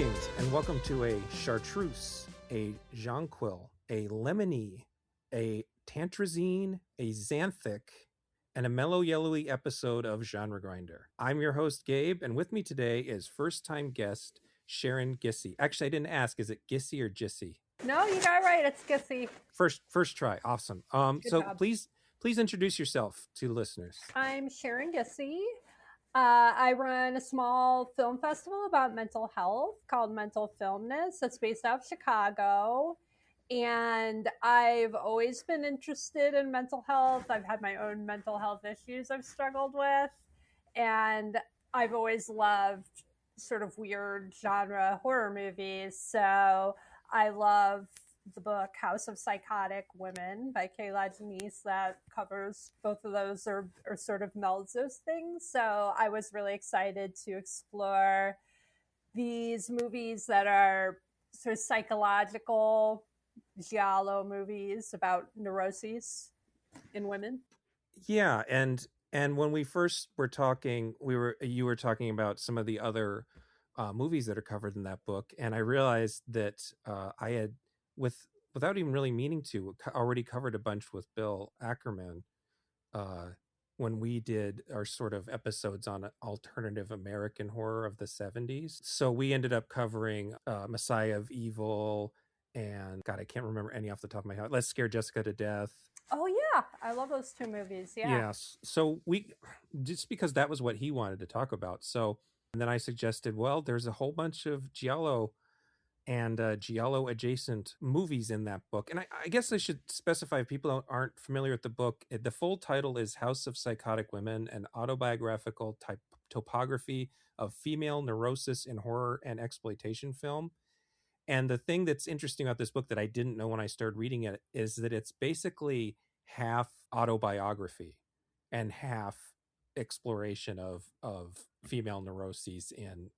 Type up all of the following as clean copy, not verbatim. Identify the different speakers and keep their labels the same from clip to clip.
Speaker 1: Greetings and welcome to a chartreuse, a jonquil, a lemony, a tantrazine, a xanthic, and a mellow yellowy episode of Genre Grinder. I'm your host, Gabe, and with me today is first-time guest Sharon Gissy. Actually, I didn't ask, is it Gissy or Gissy?
Speaker 2: No, you got it right. It's Gissy.
Speaker 1: First try. Awesome. So
Speaker 2: job.
Speaker 1: please introduce yourself to listeners.
Speaker 2: I'm Sharon Gissy. I run a small film festival about mental health called Mental Filmness. That's based out of Chicago. And I've always been interested in mental health. I've had my own mental health issues I've struggled with. And I've always loved sort of weird genre horror movies. So I love the book House of Psychotic Women by Kier-La Janisse that covers both of those or sort of melds those things. So I was really excited to explore these movies that are sort of psychological giallo movies about neuroses in women.
Speaker 1: Yeah, and when we first were talking, you were talking about some of the other movies that are covered in that book, and I realized that I had, without even really meaning to, already covered a bunch with Bill Ackerman when we did our sort of episodes on alternative American horror of the 70s. So we ended up covering Messiah of Evil and, God, I can't remember any off the top of my head. Let's Scare Jessica to Death.
Speaker 2: Oh yeah, I love those two movies. Yeah.
Speaker 1: Yes. So we, just because that was what he wanted to talk about. So, and then I suggested, well, there's a whole bunch of giallo and giallo adjacent movies in that book. And I guess I should specify, if people aren't familiar with the book, the full title is House of Psychotic Women, an autobiographical topography of female neurosis in horror and exploitation film. And the thing that's interesting about this book that I didn't know when I started reading it is that it's basically half autobiography and half exploration of female neuroses in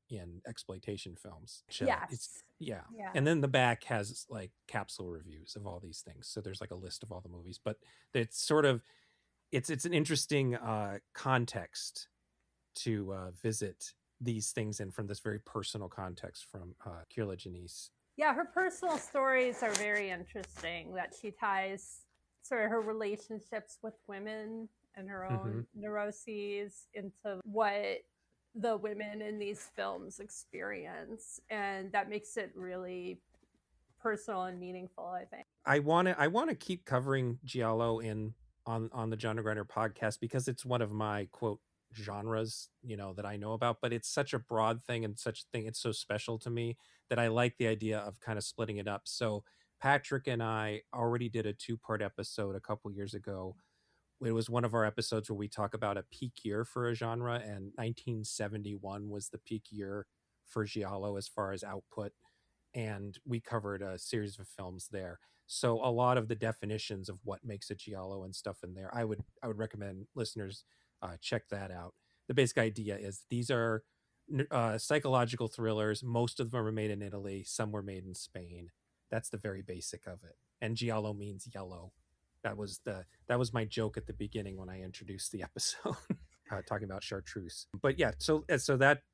Speaker 1: exploitation films.
Speaker 2: Yes.
Speaker 1: Yeah. And then the back has like capsule reviews of all these things. So there's like a list of all the movies, but it's sort of, it's an interesting context to visit these things in from this very personal context from Kier-La Janisse.
Speaker 2: Yeah, her personal stories are very interesting, that she ties sort of her relationships with women and her own neuroses into what the women in these films experience. And that makes it really personal and meaningful, I think.
Speaker 1: I want to keep covering giallo on the Genre Grinder podcast because it's one of my quote genres, that I know about, but it's such a broad thing and such a thing. It's so special to me that I like the idea of kind of splitting it up. So Patrick and I already did a 2-part episode a couple years ago. It was one of our episodes where we talk about a peak year for a genre, and 1971 was the peak year for giallo as far as output. And we covered a series of films there. So a lot of the definitions of what makes a giallo and stuff in there, I would recommend listeners check that out. The basic idea is these are psychological thrillers. Most of them are made in Italy. Some were made in Spain. That's the very basic of it. And giallo means yellow. That was my joke at the beginning when I introduced the episode, talking about chartreuse. But yeah, so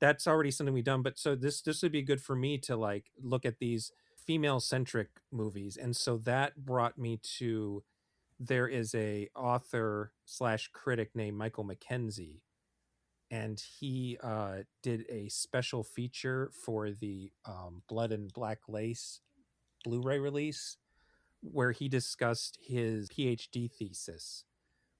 Speaker 1: that's already something we've done. But so this would be good for me to like look at these female-centric movies, and so that brought me to, there is a author/critic named Michael Mackenzie, and he did a special feature for the Blood and Black Lace Blu-ray release, where he discussed his PhD thesis,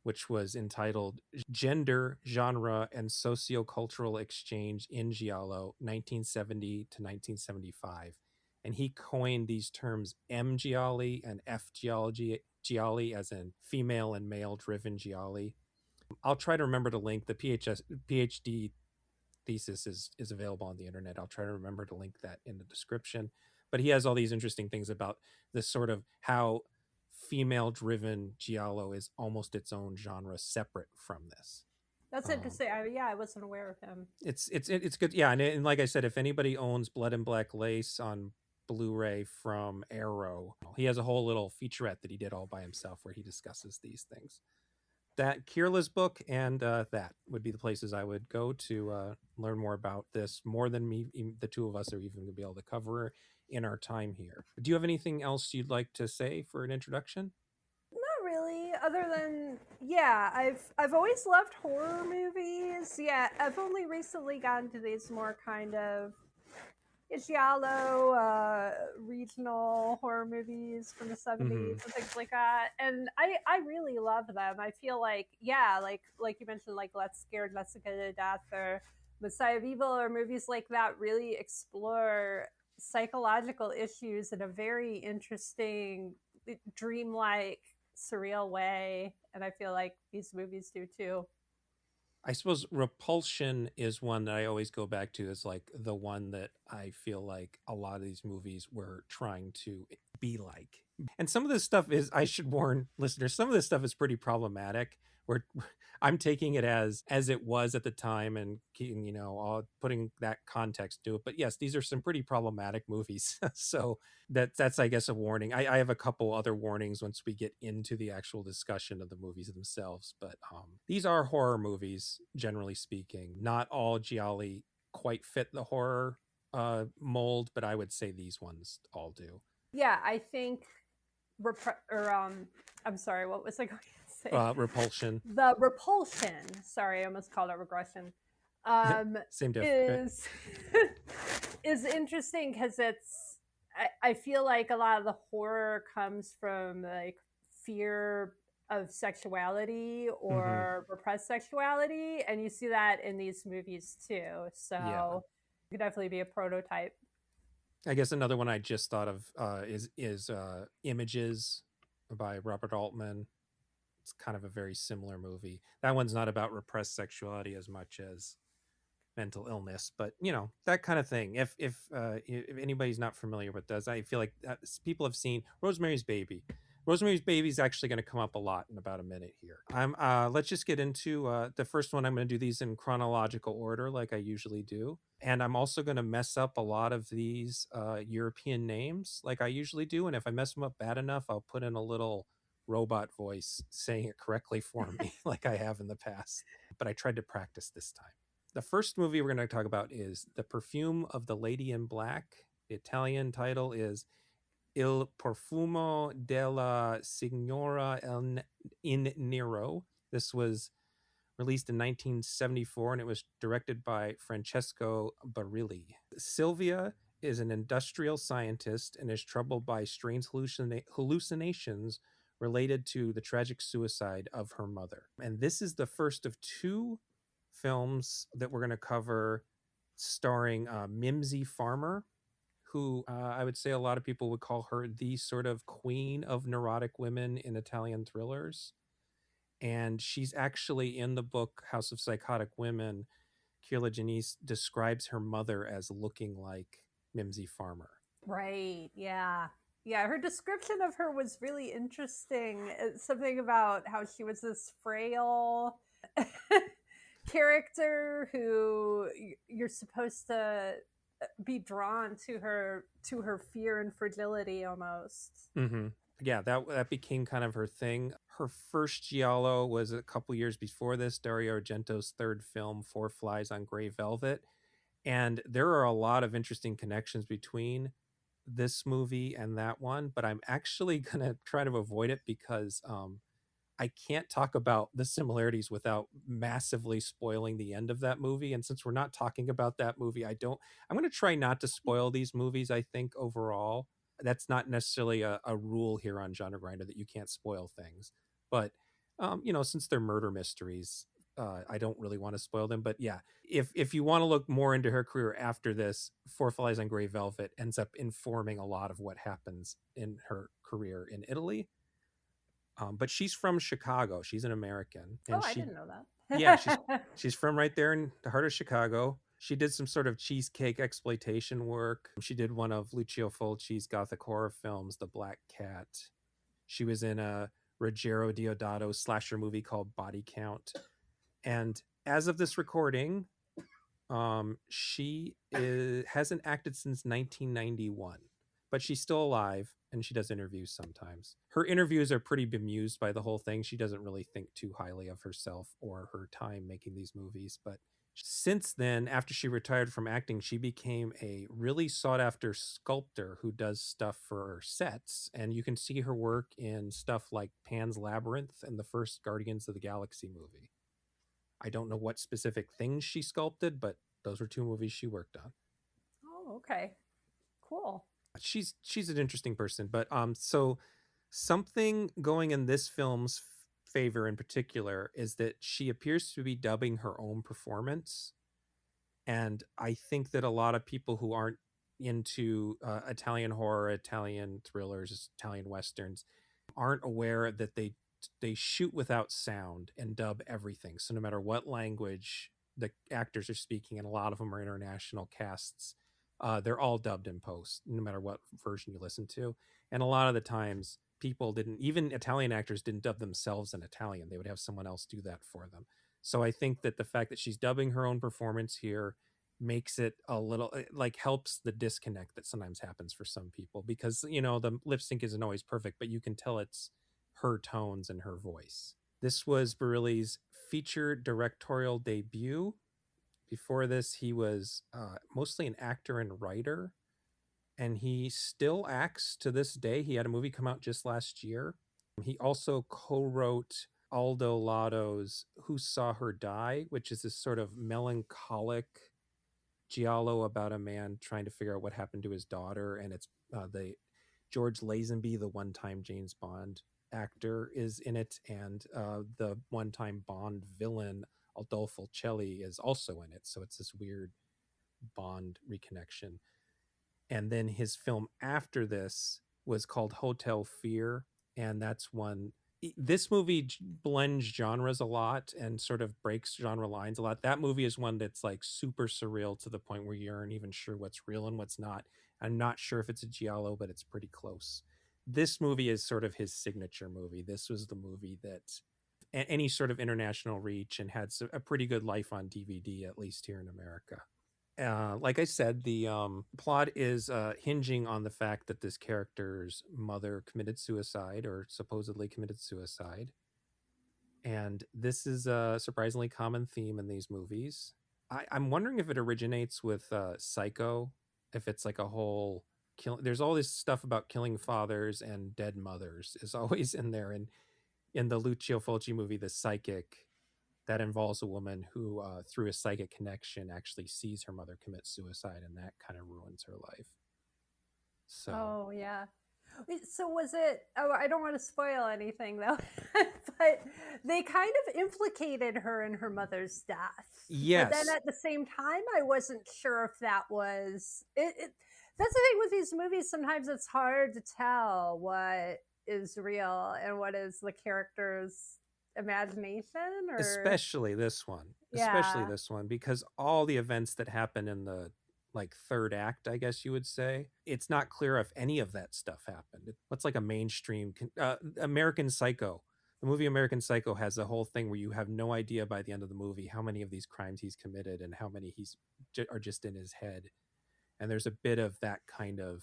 Speaker 1: which was entitled Gender, Genre, and Sociocultural Exchange in Giallo, 1970 to 1975. And he coined these terms M gialli and F gialli, as in female and male-driven gialli. I'll try to remember to link the PhD thesis is available on the internet. I'll try to remember to link that in the description. But he has all these interesting things about this sort of how female-driven giallo is almost its own genre separate from this.
Speaker 2: That's interesting. I wasn't aware of him.
Speaker 1: It's good. Yeah, and like I said, if anybody owns Blood and Black Lace on Blu-ray from Arrow, he has a whole little featurette that he did all by himself where he discusses these things. that Kier-La's book and that would be the places I would go to learn more about this, more than the two of us are even going to be able to cover in our time here. Do you have anything else you'd like to say for an introduction?
Speaker 2: Not really, other than yeah, I've always loved horror movies. Yeah, I've only recently gotten to these more kind of Giallo, regional horror movies from the 70s
Speaker 1: Mm-hmm.
Speaker 2: and things like that. And I really love them. I feel like, yeah, like you mentioned, like Let's Scared, Jessica to Death, or Messiah of Evil, or movies like that really explore psychological issues in a very interesting, dreamlike, surreal way. And I feel like these movies do too.
Speaker 1: I suppose Repulsion is one that I always go back to as like the one that I feel like a lot of these movies were trying to be like. And some of this stuff is, I should warn listeners, some of this stuff is pretty problematic. Where I'm taking it as it was at the time, and all putting that context to it. But yes, these are some pretty problematic movies. So that's I guess a warning. I have a couple other warnings once we get into the actual discussion of the movies themselves. But these are horror movies, generally speaking. Not all gialli quite fit the horror mold, but I would say these ones all do.
Speaker 2: Yeah, I think or I'm sorry, what was I going to say?
Speaker 1: Repulsion.
Speaker 2: The repulsion, sorry, I almost called it regression,
Speaker 1: Same diff.
Speaker 2: is is interesting because I feel like a lot of the horror comes from like fear of sexuality
Speaker 1: Mm-hmm.
Speaker 2: or repressed sexuality, and you see that in these movies too.
Speaker 1: Yeah.
Speaker 2: So it could definitely be a prototype.
Speaker 1: I guess another one I just thought of is Images by Robert Altman. It's kind of a very similar movie. That one's not about repressed sexuality as much as mental illness, but that kind of thing. If anybody's not familiar with this, I feel like people have seen Rosemary's Baby. Rosemary's Baby is actually going to come up a lot in about a minute here. Let's just get into the first one. I'm going to do these in chronological order, like I usually do, and I'm also going to mess up a lot of these European names, like I usually do. And if I mess them up bad enough, I'll put in a little robot voice saying it correctly for me, like I have in the past. But I tried to practice this time. The first movie we're going to talk about is The Perfume of the Lady in Black. The Italian title is Il Profumo della signora in Nero. This was released in 1974, and it was directed by Francesco Barilli. Sylvia is an industrial scientist and is troubled by strange hallucinations related to the tragic suicide of her mother. And this is the first of two films that we're going to cover starring Mimsy Farmer, who I would say a lot of people would call her the sort of queen of neurotic women in Italian thrillers. And she's actually in the book House of Psychotic Women. Kier-La Janisse describes her mother as looking like Mimsy Farmer.
Speaker 2: Right. Yeah. Yeah. Her description of her was really interesting. It's something about how she was this frail character who you're supposed to be drawn to her fear and fragility almost.
Speaker 1: Mm-hmm. Yeah, that became kind of her thing. Her first giallo was a couple years before this, Dario Argento's third film, Four Flies on Grey Velvet. And there are a lot of interesting connections between this movie and that one, but I'm actually going to try to avoid it because I can't talk about the similarities without massively spoiling the end of that movie. And since we're not talking about that movie, I'm going to try not to spoil these movies, I think, overall. That's not necessarily a rule here on Genre Grinder that you can't spoil things. But, since they're murder mysteries, I don't really want to spoil them. But yeah, if you want to look more into her career after this, Four Flies on Grey Velvet ends up informing a lot of what happens in her career in Italy. But she's from Chicago. She's an American,
Speaker 2: Oh,
Speaker 1: and
Speaker 2: I didn't know
Speaker 1: yeah,
Speaker 2: that.
Speaker 1: she's from right there in the heart of Chicago. She did some sort of cheesecake exploitation work. She did one of Lucio Fulci's gothic horror films, The Black Cat. She was in a Ruggero Deodato slasher movie called Body Count. And as of this recording, she hasn't acted since 1991. but she's still alive and she does interviews sometimes. Her interviews are pretty bemused by the whole thing. She doesn't really think too highly of herself or her time making these movies. But since then, after she retired from acting, she became a really sought after sculptor who does stuff for sets. And you can see her work in stuff like Pan's Labyrinth and the first Guardians of the Galaxy movie. I don't know what specific things she sculpted, but those were two movies she worked on.
Speaker 2: Oh, okay. Cool.
Speaker 1: She's an interesting person, but so something going in this film's favor in particular is that she appears to be dubbing her own performance, and I think that a lot of people who aren't into Italian horror, Italian thrillers, Italian westerns aren't aware that they shoot without sound and dub everything. So no matter what language the actors are speaking, and a lot of them are international casts, they're all dubbed in post, no matter what version you listen to. And a lot of the times, people didn't, even Italian actors didn't dub themselves in Italian. They would have someone else do that for them. So I think that the fact that she's dubbing her own performance here makes it a little like helps the disconnect that sometimes happens for some people, because the lip sync isn't always perfect, but you can tell it's her tones and her voice. This was Barilli's feature directorial debut. Before this, he was mostly an actor and writer, and he still acts to this day. He had a movie come out just last year. He also co-wrote Aldo Lotto's Who Saw Her Die, which is this sort of melancholic giallo about a man trying to figure out what happened to his daughter. And it's the George Lazenby, the one-time James Bond actor, is in it, and the one-time Bond villain Adolfo Celli is also in it. So it's this weird Bond reconnection. And then his film after this was called Hotel Fear, and that's one. This movie blends genres a lot and sort of breaks genre lines a lot. That movie is one that's like super surreal to the point where you aren't even sure what's real and what's not. I'm not sure if it's a giallo, but it's pretty close. This movie is sort of his signature movie. This was the movie that any sort of international reach and had a pretty good life on DVD, at least here in America. Like I said, the plot is hinging on the fact that this character's mother committed suicide, or supposedly committed suicide. And this is a surprisingly common theme in these movies. I'm wondering if it originates with Psycho, if it's like a whole there's all this stuff about killing fathers and dead mothers is always in there. And in the Lucio Fulci movie, The Psychic, that involves a woman who, through a psychic connection, actually sees her mother commit suicide, and that kind of ruins her life. So,
Speaker 2: Oh, yeah. So was it? Oh, I don't want to spoil anything though, but they kind of implicated her in her mother's death.
Speaker 1: yes.
Speaker 2: But then at the same time, I wasn't sure if that was it. That's the thing with these movies. Sometimes it's hard to tell what is real and what is the character's imagination, or
Speaker 1: Especially this one.
Speaker 2: yeah.
Speaker 1: Especially this one, because all the events that happen in the like third act, I guess you would say, it's not clear if any of that stuff happened. What's like a mainstream American Psycho. The movie American Psycho has a whole thing where you have no idea by the end of the movie how many of these crimes he's committed and how many are just in his head. And there's a bit of that kind of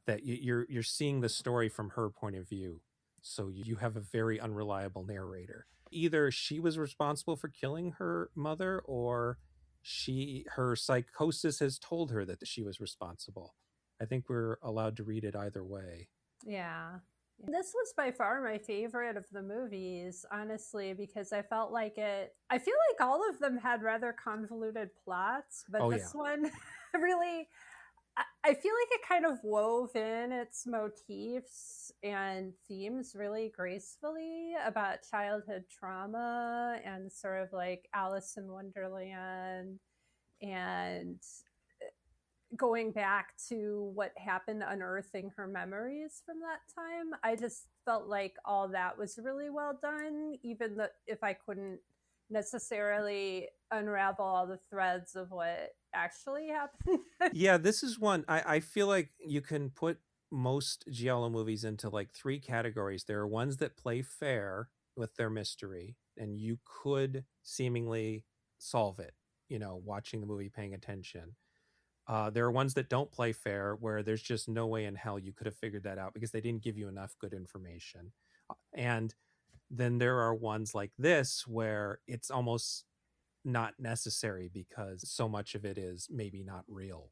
Speaker 1: that you're seeing the story from her point of view. So you have a very unreliable narrator. Either she was responsible for killing her mother, or her psychosis has told her that she was responsible. I think we're allowed to read it either way.
Speaker 2: Yeah. This was by far my favorite of the movies, honestly, because I felt like I feel like all of them had rather convoluted plots, but this one really, I feel like it kind of wove in its motifs and themes really gracefully about childhood trauma and sort of like Alice in Wonderland, and going back to what happened, unearthing her memories from that time. I just felt like all that was really well done, even if I couldn't necessarily unravel all the threads of what actually happened.
Speaker 1: Yeah, this is one I feel like you can put most giallo movies into like three categories. There are ones that play fair with their mystery, and you could seemingly solve it, watching the movie, paying attention. There are ones that don't play fair, where there's just no way in hell you could have figured that out because they didn't give you enough good information. And then there are ones like this where it's almost not necessary because so much of it is maybe not real,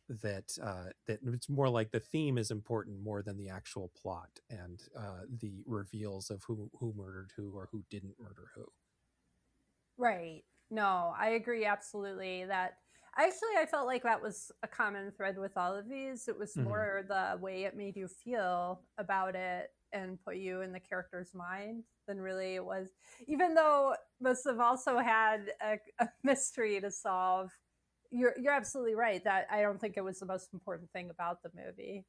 Speaker 1: that it's more like the theme is important more than the actual plot and the reveals of who murdered who or who didn't murder who.
Speaker 2: Right. No, I agree absolutely that actually I felt like that was a common thread with all of these. It was
Speaker 1: Mm-hmm.
Speaker 2: more the way it made you feel about it and put you in the character's mind than really it was, even though most have also had a mystery to solve. You're absolutely right that I don't think it was the most important thing about the movie.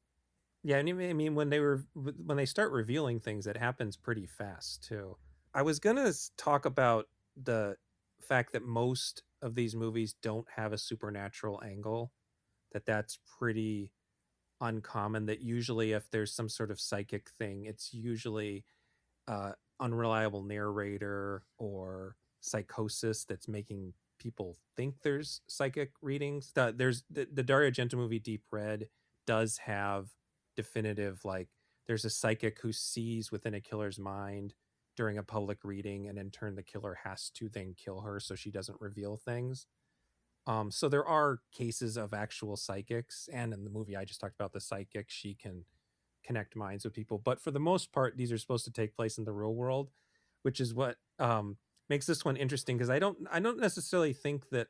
Speaker 1: Yeah, and I mean when they start revealing things, it happens pretty fast too. I was gonna talk about the fact that most of these movies don't have a supernatural angle. That's pretty uncommon. That usually, if there's some sort of psychic thing, it's usually unreliable narrator or psychosis that's making people think there's psychic readings. The Dario Argento movie Deep Red does have definitive, like, there's a psychic who sees within a killer's mind during a public reading, and in turn the killer has to then kill her so she doesn't reveal things. So there are cases of actual psychics, and in the movie I just talked about, the psychic, she can connect minds with people. But for the most part, these are supposed to take place in the real world, which is what makes this one interesting, because I don't necessarily think that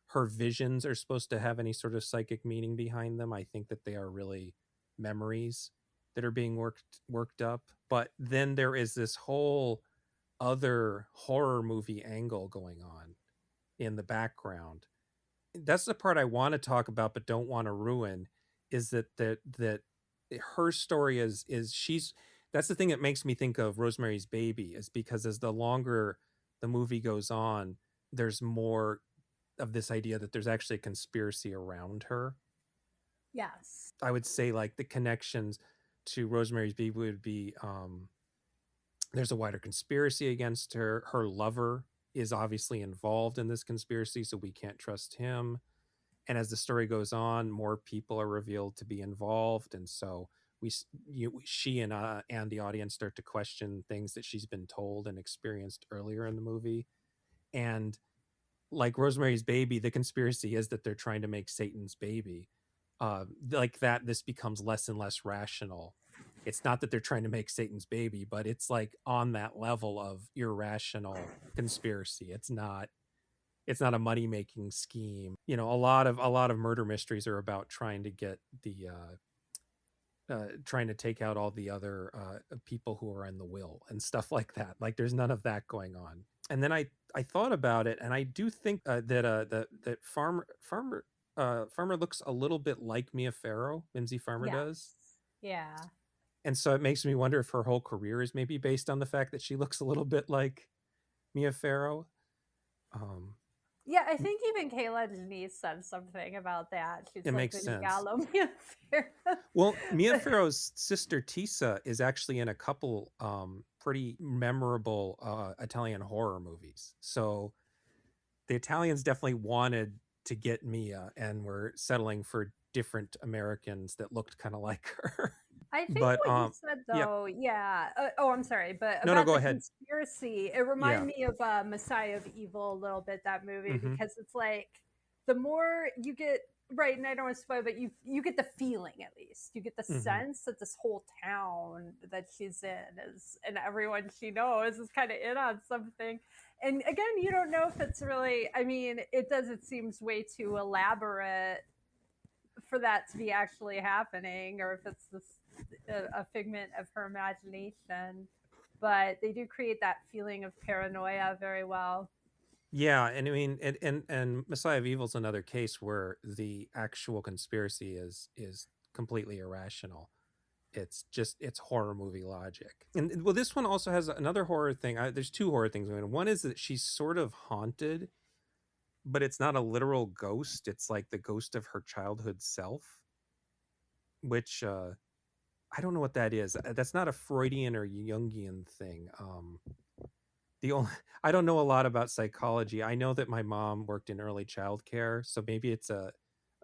Speaker 1: her visions are supposed to have any sort of psychic meaning behind them. I think that they are really memories that are being worked up. But then there is this whole other horror movie angle going on in the background. That's the part I want to talk about but don't want to ruin, is that her story is she's that's the thing that makes me think of Rosemary's Baby, is because as the longer the movie goes on, there's more of this idea that there's actually a conspiracy around her.
Speaker 2: Yes.
Speaker 1: I would say, like, the connections to Rosemary's Baby would be, there's a wider conspiracy against her. Her lover is obviously involved in this conspiracy, so we can't trust him. And as the story goes on, more people are revealed to be involved, and so she and the audience start to question things that she's been told and experienced earlier in the movie. And like Rosemary's Baby, the conspiracy is that they're trying to make Satan's baby. Like that, this becomes less and less rational. It's not that they're trying to make Satan's baby, but it's like on that level of irrational conspiracy. It's not a money making scheme. A lot of murder mysteries are about trying to get the trying to take out all the other people who are in the will and stuff like that. Like, there's none of that going on. And then I thought about it, and I do think that Farmer looks a little bit like Mia Farrow. Mimsy Farmer does.
Speaker 2: Yes. Yeah.
Speaker 1: And so it makes me wonder if her whole career is maybe based on the fact that she looks a little bit like Mia Farrow. Um,
Speaker 2: Yeah, I think even Kayla Denise said something about that. She's
Speaker 1: it
Speaker 2: like
Speaker 1: makes
Speaker 2: the
Speaker 1: sense.
Speaker 2: Giallo Mia Farrow.
Speaker 1: Well, Mia Farrow's sister Tisa is actually in a couple pretty memorable Italian horror movies. So the Italians definitely wanted to get Mia and were settling for different Americans that looked kind of like her.
Speaker 2: I think
Speaker 1: But
Speaker 2: what you said
Speaker 1: yeah,
Speaker 2: though, yeah. Oh, I'm sorry, but
Speaker 1: no,
Speaker 2: about
Speaker 1: go
Speaker 2: the
Speaker 1: ahead.
Speaker 2: conspiracy, it reminded
Speaker 1: Yeah.
Speaker 2: me of Messiah of Evil a little bit. That movie,
Speaker 1: Mm-hmm.
Speaker 2: because it's like the more you get right, and I don't want to spoil, but you get the feeling, at least you get the
Speaker 1: Mm-hmm.
Speaker 2: sense that this whole town that she's in is, and everyone she knows is kind of in on something. And again, you don't know if it's really. I mean, it does. It seems way too elaborate for that to be actually happening, or if it's this a figment of her imagination. But they do create that feeling of paranoia very well.
Speaker 1: Yeah, and I mean, and Messiah of Evil is another case where the actual conspiracy is completely irrational. It's horror movie logic. And well, this one also has another horror thing. There's two horror things going on. One is that she's sort of haunted, but it's not a literal ghost. It's like the ghost of her childhood self, which I don't know what that is. That's not a Freudian or Jungian thing. the only I don't know a lot about psychology. I know that my mom worked in early child care, so maybe it's a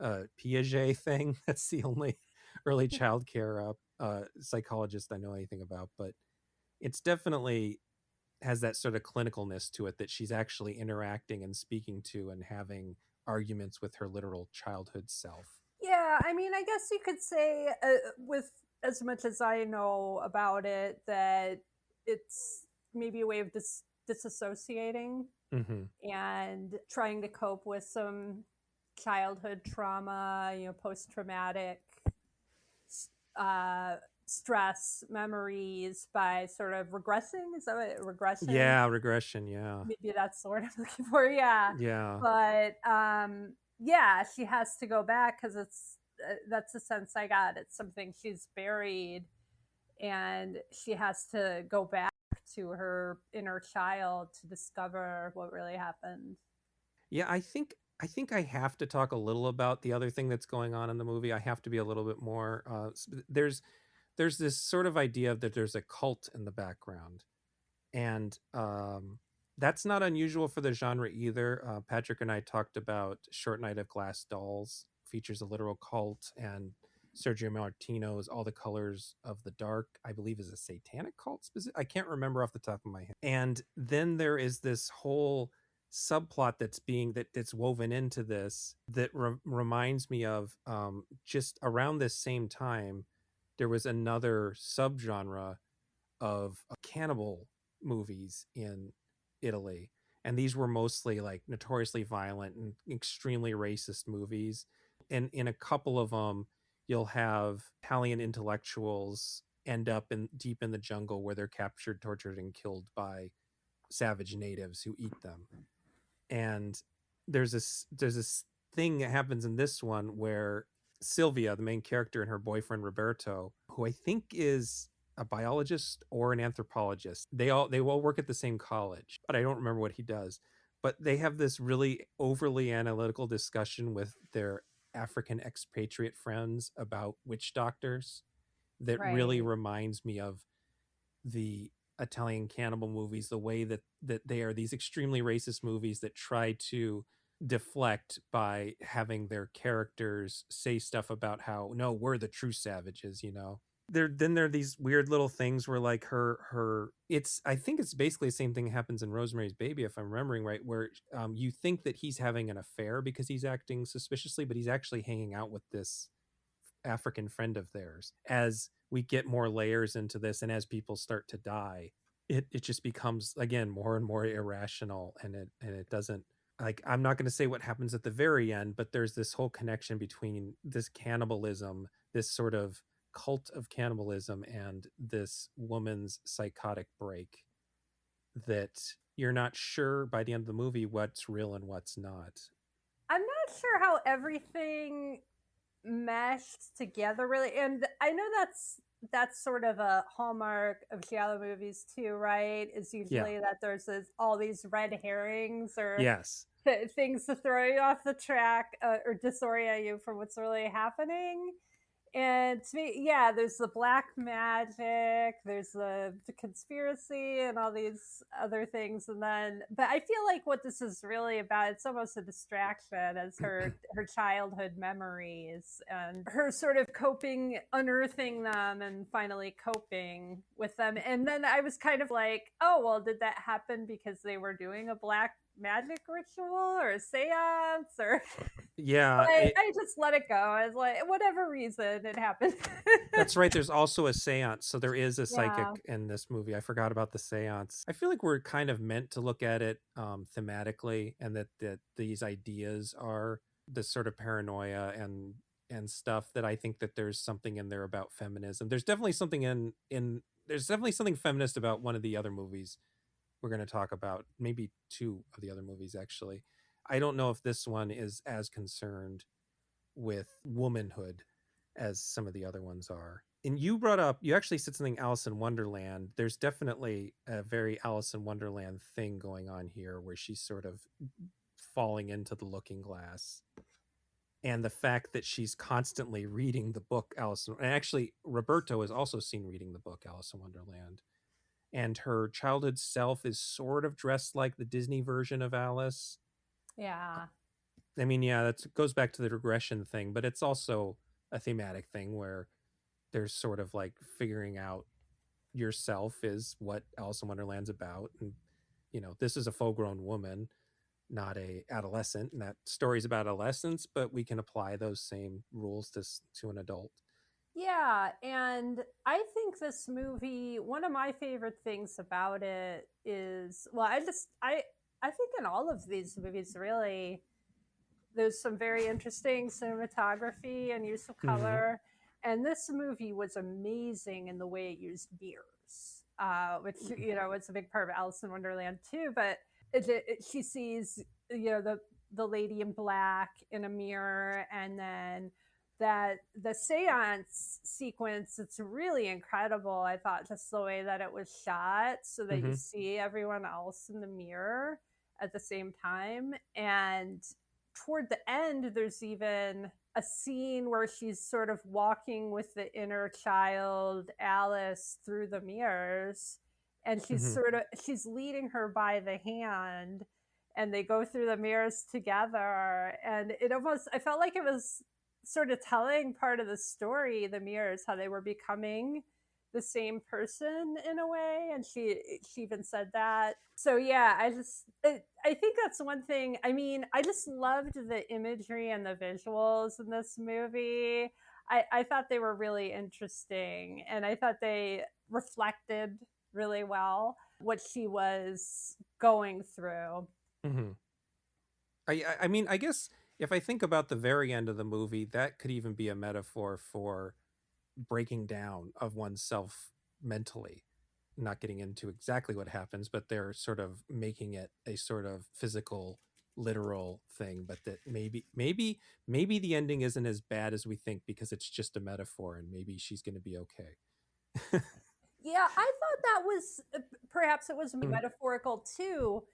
Speaker 1: Piaget thing. That's the only early child care psychologist I know anything about. But it's definitely has that sort of clinicalness to it, that she's actually interacting and speaking to and having arguments with her literal childhood self.
Speaker 2: Yeah, I mean, I guess you could say, with as much as I know about it, that it's maybe a way of disassociating
Speaker 1: Mm-hmm.
Speaker 2: and trying to cope with some childhood trauma, post traumatic uh, stress memories by sort of regressing. Is that what, regression?
Speaker 1: Yeah, regression. Yeah,
Speaker 2: Maybe that's the word I'm looking for. Yeah,
Speaker 1: yeah.
Speaker 2: but yeah, she has to go back because that's the sense I got. It's something she's buried, and she has to go back to her inner child to discover what really happened.
Speaker 1: Yeah, I think I have to talk a little about the other thing that's going on in the movie. I have to be a little bit more. There's this sort of idea that there's a cult in the background, and that's not unusual for the genre either. Patrick and I talked about Short Night of Glass Dolls, features a literal cult, and Sergio Martino's All the Colors of the Dark, I believe, is a satanic cult. I can't remember off the top of my head. And then there is this whole subplot that's woven into this that reminds me of, just around this same time there was another subgenre of cannibal movies in Italy. And these were mostly like notoriously violent and extremely racist movies. And in a couple of them, you'll have Italian intellectuals end up in deep in the jungle where they're captured, tortured, and killed by savage natives who eat them. And there's this thing that happens in this one where Sylvia, the main character, and her boyfriend Roberto, who I think is a biologist or an anthropologist, they all work at the same college, but I don't remember what he does. But they have this really overly analytical discussion with their African expatriate friends about witch doctors that really
Speaker 2: Right.
Speaker 1: reminds me of the Italian cannibal movies, the way that they are these extremely racist movies that try to deflect by having their characters say stuff about how, no, we're the true savages. There are these weird little things where, like, her it's I think it's basically the same thing happens in Rosemary's Baby, if I'm remembering right, where you think that he's having an affair because he's acting suspiciously, but he's actually hanging out with this African friend of theirs. As we get more layers into this and as people start to die, it just becomes, again, more and more irrational, and it doesn't, like, I'm not going to say what happens at the very end, but there's this whole connection between this cannibalism, this sort of cult of cannibalism, and this woman's psychotic break, that you're not sure by the end of the movie what's real and what's not.
Speaker 2: I'm not sure how everything meshed together really, and I know that's sort of a hallmark of giallo movies too, right? Is
Speaker 1: Yeah.
Speaker 2: usually that there's all these red herrings or
Speaker 1: Yes.
Speaker 2: things to throw you off the track, or disorient you from what's really happening. And to me, yeah, there's the black magic, there's the conspiracy, and all these other things. And then, but I feel like what this is really about, it's almost a distraction, as her childhood memories and her sort of coping, unearthing them, and finally coping with them. And then I was kind of like, oh, well, did that happen because they were doing a black magic ritual or a seance, or
Speaker 1: Yeah,
Speaker 2: I just let it go. I was like, whatever reason it happened.
Speaker 1: that's right. There's also a seance. So there is a
Speaker 2: Yeah,
Speaker 1: psychic in this movie. I forgot about the seance. I feel like we're kind of meant to look at it thematically, and that these ideas are this sort of paranoia and stuff, that I think that there's something in there about feminism. There's definitely something in there's definitely something feminist about one of the other movies we're going to talk about, maybe two of the other movies actually. I don't know if this one is as concerned with womanhood as some of the other ones are. And you actually said something Alice in Wonderland. There's definitely a very Alice in Wonderland thing going on here, where she's sort of falling into the looking glass. And the fact that she's constantly reading the book and actually Roberto is also seen reading the book Alice in Wonderland. and her childhood self is sort of dressed like the Disney version of Alice.
Speaker 2: Yeah.
Speaker 1: I mean, yeah, that goes back to the regression thing, but it's also a thematic thing where there's sort of like figuring out yourself is what Alice in Wonderland's about. And, you know, this is a full grown woman, not a adolescent, and that story's about adolescence, but we can apply those same rules to an adult.
Speaker 2: Yeah, and I think this movie, one of my favorite things about it is, well, I think in all of these movies really there's some very interesting cinematography and use of
Speaker 1: Mm-hmm.
Speaker 2: color. And this movie was amazing in the way it used mirrors, which, you know, it's a big part of Alice in Wonderland too. But she sees, you know, the lady in black in a mirror, and then that the seance sequence, it's really incredible. I thought just the way that it was shot so that you
Speaker 1: Mm-hmm.
Speaker 2: see everyone else in the mirror at the same time. And toward the end, there's even a scene where she's sort of walking with the inner child, Alice, through the mirrors. And
Speaker 1: Mm-hmm.
Speaker 2: she's leading her by the hand, and they go through the mirrors together. And I felt like it was sort of telling part of the story, the mirrors, how they were becoming the same person in a way. And she even said that. So yeah, I think that's one thing. I mean, I just loved the imagery and the visuals in this movie. I thought they were really interesting, and I thought they reflected really well what she was going through.
Speaker 1: Mm-hmm. I mean, I guess if I think about the very end of the movie, that could even be a metaphor for breaking down of oneself mentally. Not getting into exactly what happens, but they're sort of making it a sort of physical, literal thing. But that maybe the ending isn't as bad as we think because it's just a metaphor, and maybe she's going to be okay.
Speaker 2: Yeah, I thought that was perhaps it was metaphorical too,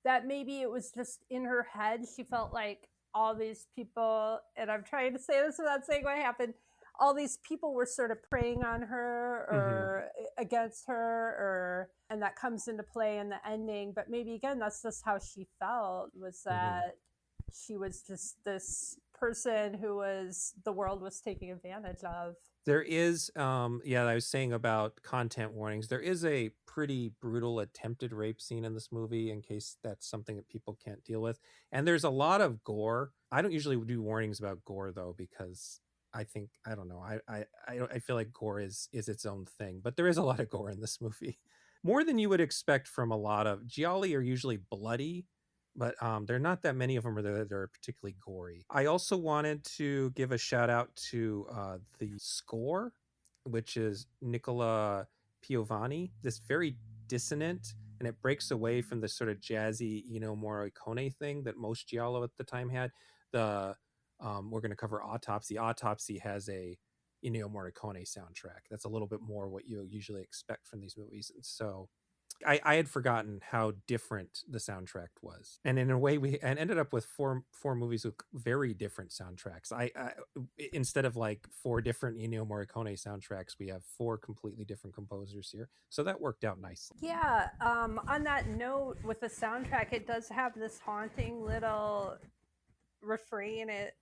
Speaker 2: that maybe it was just in her head. She felt like all these people, and I'm trying to say this without saying what happened, all these people were sort of preying on her
Speaker 1: Mm-hmm.
Speaker 2: or against her, or and that comes into play in the ending. But maybe again, that's just how she felt, was
Speaker 1: Mm-hmm.
Speaker 2: that she was just this person who was the world was taking advantage of.
Speaker 1: There is, yeah, I was saying about content warnings. There is a pretty brutal attempted rape scene in this movie, in case that's something that people can't deal with. And there's a lot of gore. I don't usually do warnings about gore though, because I think I don't know. I feel like gore is its own thing, but there is a lot of gore in this movie, more than you would expect from a lot of gialli are usually bloody, but there are not that many of them that are particularly gory. I also wanted to give a shout out to the score, which is Nicola Piovani. This very dissonant, and it breaks away from the sort of jazzy, Morricone thing that most giallo at the time had. The We're going to cover Autopsy. Autopsy has a Morricone soundtrack. That's a little bit more what you usually expect from these movies, and so I had forgotten how different the soundtrack was, and in a way, we and ended up with four movies with very different soundtracks. Instead of like four different Ennio Morricone soundtracks, we have four completely different composers here, so that worked out nicely.
Speaker 2: Yeah, on that note, with the soundtrack, it does have this haunting little refrain. It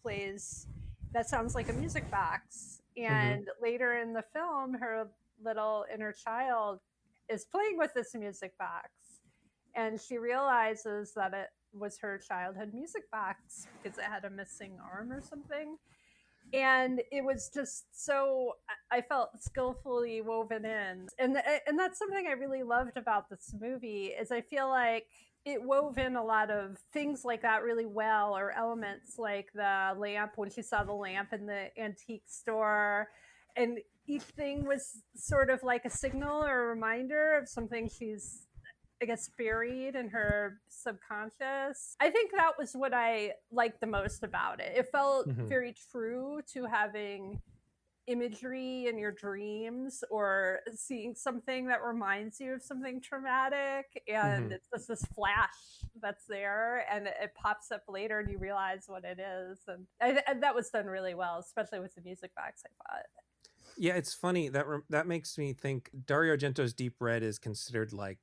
Speaker 2: plays that sounds like a music box,
Speaker 1: Mm-hmm.
Speaker 2: and later in the film, her little inner child is playing with this music box, and she realizes that it was her childhood music box because it had a missing arm or something. And it was just so, I felt skillfully woven in. And that's something I really loved about this movie, is I feel like it wove in a lot of things like that really well, or elements like the lamp, when she saw the lamp in the antique store, and each thing was sort of like a signal or a reminder of something she's, I guess, buried in her subconscious. I think that was what I liked the most about it. It felt
Speaker 1: Mm-hmm.
Speaker 2: very true to having imagery in your dreams, or seeing something that reminds you of something traumatic,
Speaker 1: Mm-hmm.
Speaker 2: and it's just this flash that's there, and it pops up later and you realize what it is. And that was done really well, especially with the music box, I thought.
Speaker 1: Yeah, it's funny that that makes me think Dario Argento's Deep Red is considered like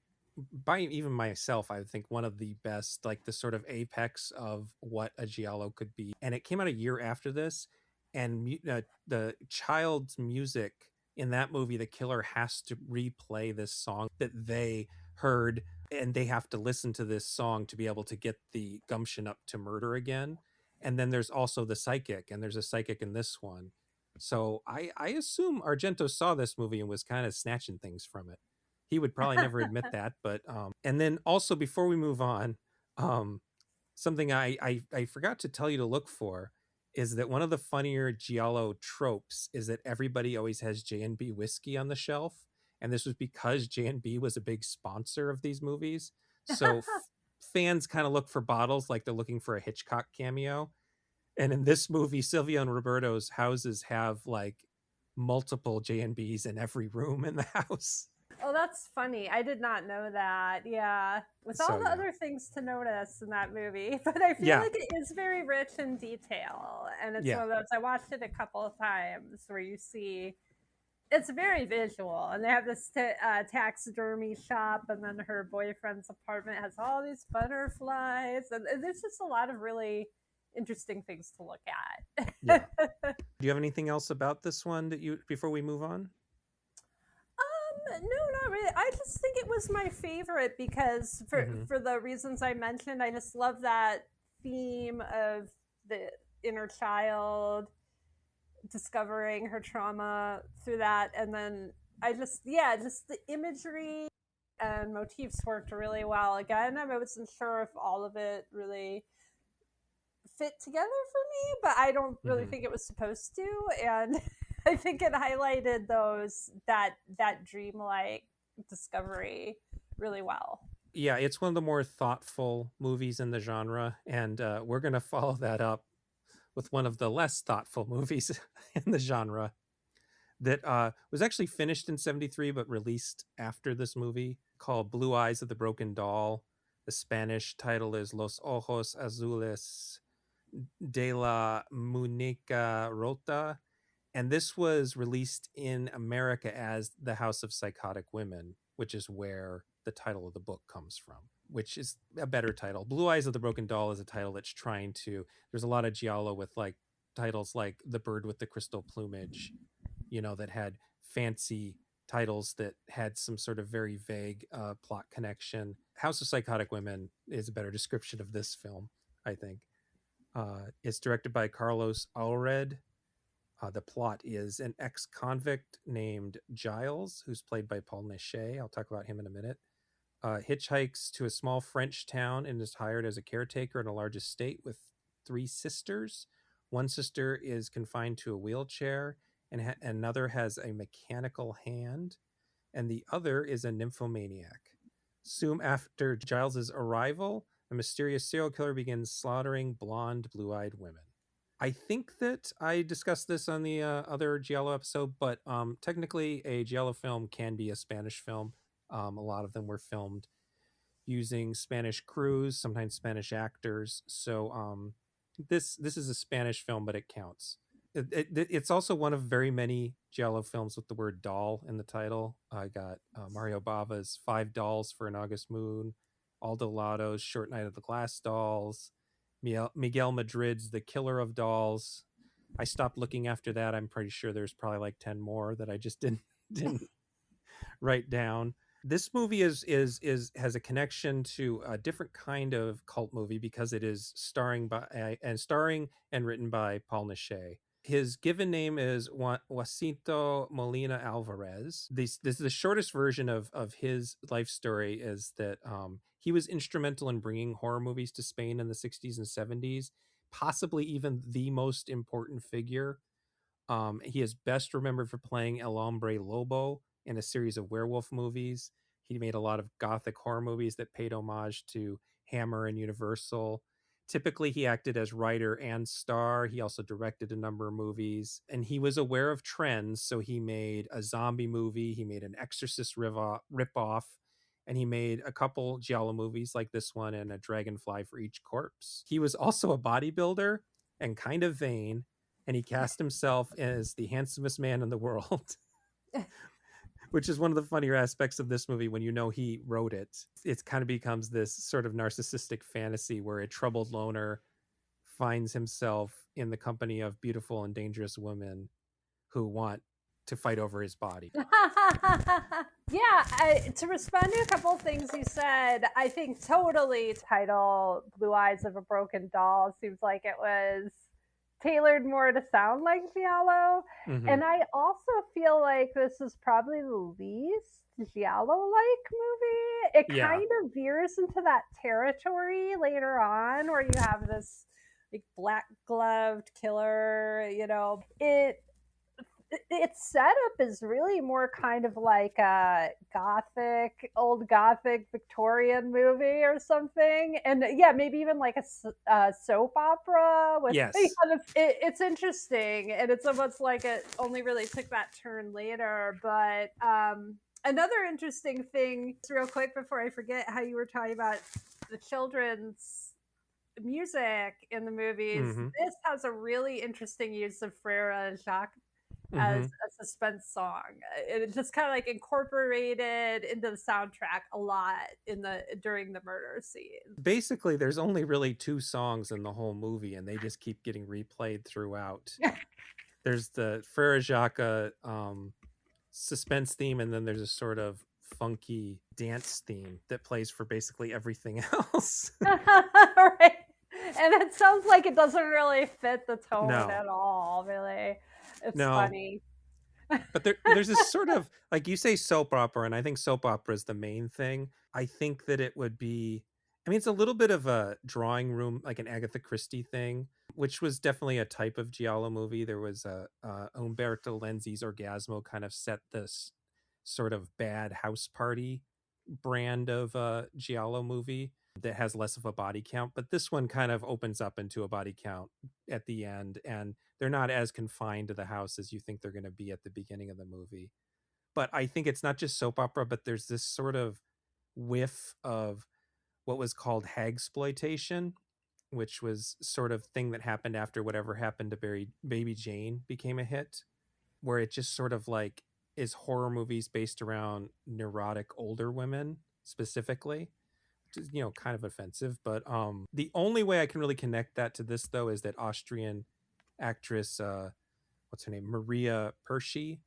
Speaker 1: by even myself, I think one of the best, like the sort of apex of what a giallo could be. And it came out a year after this, and the child's music in that movie, the killer has to replay this song that they heard, and they have to listen to this song to be able to get the gumption up to murder again. And then there's also the psychic, and there's a psychic in this one. So I assume Argento saw this movie and was kind of snatching things from it. He would probably never admit that, but and then also before we move on, um something I forgot to tell you to look for is that one of the funnier giallo tropes is that everybody always has J&B whiskey on the shelf, and this was because J&B was a big sponsor of these movies. So fans kind of look for bottles like they're looking for a Hitchcock cameo. And in this movie, Silvio and Roberto's houses have like multiple J&Bs in every room in the house.
Speaker 2: Oh, that's funny. I did not know that. Yeah. With all
Speaker 1: So
Speaker 2: the
Speaker 1: yeah.
Speaker 2: other things to notice in that movie, but I feel
Speaker 1: Yeah.
Speaker 2: like it is very rich in detail. And it's
Speaker 1: Yeah.
Speaker 2: one of those, I watched it a couple of times where you see it's very visual. And they have this taxidermy shop, and then her boyfriend's apartment has all these butterflies. And there's just a lot of really interesting things to look
Speaker 1: Yeah.
Speaker 2: at.
Speaker 1: Do you have anything else about this one that you before we move on?
Speaker 2: No, not really. I just think it was my favorite because
Speaker 1: Mm-hmm.
Speaker 2: for the reasons I mentioned, I just love that theme of the inner child discovering her trauma through that, and then I just just the imagery and motifs worked really well. Again, I wasn't sure if all of it really fit together for me, but I don't really
Speaker 1: Mm-hmm.
Speaker 2: think it was supposed to. And I think it highlighted those that dreamlike discovery really well.
Speaker 1: Yeah, it's one of the more thoughtful movies in the genre, and we're gonna follow that up with one of the less thoughtful movies in the genre that was actually finished in '73 but released after this movie, called Blue Eyes of the Broken Doll. The Spanish title is Los Ojos Azules de la Muñeca Rota. And this was released in America as The House of Psychotic Women, which is where the title of the book comes from, which is a better title. Blue Eyes of the Broken Doll is a title that's trying to, there's a lot of giallo with like titles like The Bird with the Crystal Plumage, that had fancy titles that had some sort of very vague plot connection. House of Psychotic Women is a better description of this film, I think. It's directed by Carlos Allred. The plot is an ex-convict named Giles, who's played by Paul Niche. I'll talk about him in a minute. Hitchhikes to a small French town and is hired as a caretaker in a large estate with three sisters. One sister is confined to a wheelchair, and another has a mechanical hand, and the other is a nymphomaniac. Soon after Giles's arrival, a mysterious serial killer begins slaughtering blonde, blue-eyed women. I think that I discussed this on the other Giallo episode, but technically a Giallo film can be a Spanish film. A lot of them were filmed using Spanish crews, sometimes Spanish actors. So this is a Spanish film, but it counts. It's also one of very many Giallo films with the word doll in the title. I got Mario Bava's Five Dolls for an August Moon, Aldo Lato's Short Night of the Glass Dolls, Miguel Madrid's The Killer of Dolls. I stopped looking after that. I'm pretty sure there's probably like 10 more that I just didn't write down. This movie is has a connection to a different kind of cult movie because it is starring and written by Paul Niche. His given name is Jacinto Molina Alvarez. This is the shortest version of his life story. Is that he was instrumental in bringing horror movies to Spain in the 60s and 70s, possibly even the most important figure. He is best remembered for playing El Hombre Lobo in a series of werewolf movies. He made a lot of gothic horror movies that paid homage to Hammer and Universal. Typically, he acted as writer and star. He also directed a number of movies, and he was aware of trends. So he made a zombie movie, he made an Exorcist ripoff, and he made a couple Giallo movies like this one and a Dragonfly for Each Corpse. He was also a bodybuilder and kind of vain, and he cast himself as the handsomest man in the world. Which is one of the funnier aspects of this movie when you know he wrote it. It kind of becomes this sort of narcissistic fantasy where a troubled loner finds himself in the company of beautiful and dangerous women who want to fight over his body.
Speaker 2: To respond to a couple of things you said, I think totally title Blue Eyes of a Broken Doll seems like it was tailored more to sound like Giallo.
Speaker 1: Mm-hmm.
Speaker 2: And I also feel like this is probably the least Giallo-like movie. It kind of veers into that territory later on where you have this like black gloved killer, its setup is really more kind of like a old gothic Victorian movie or something, and maybe even like a soap opera with it's interesting, and it's almost like it only really took that turn later. But another interesting thing, real quick before I forget, how you were talking about the children's music in the movies.
Speaker 1: Mm-hmm.
Speaker 2: This has a really interesting use of Frere Jacques as a suspense song. It just kind of like incorporated into the soundtrack a lot during the murder scene.
Speaker 1: Basically, there's only really 2 songs in the whole movie, and they just keep getting replayed throughout. There's the Frere Jacques suspense theme, and then there's a sort of funky dance theme that plays for basically everything else.
Speaker 2: Right. And it sounds like it doesn't really fit the tone at all, really. It's funny.
Speaker 1: But there's this sort of, like you say, soap opera, and I think soap opera is the main thing. I think that it would be, I mean, it's a little bit of a drawing room, like an Agatha Christie thing, which was definitely a type of Giallo movie. There was Umberto Lenzi's Orgasmo kind of set this sort of bad house party brand of Giallo movie that has less of a body count, but this one kind of opens up into a body count at the end, and they're not as confined to the house as you think they're going to be at the beginning of the movie. But I think it's not just soap opera, but there's this sort of whiff of what was called hagsploitation, which was sort of thing that happened after whatever happened to Baby Jane became a hit, where it just sort of like is horror movies based around neurotic older women specifically, which is, kind of offensive. But the only way I can really connect that to this, though, is that Austrian actress, what's her name, Maria Perschi.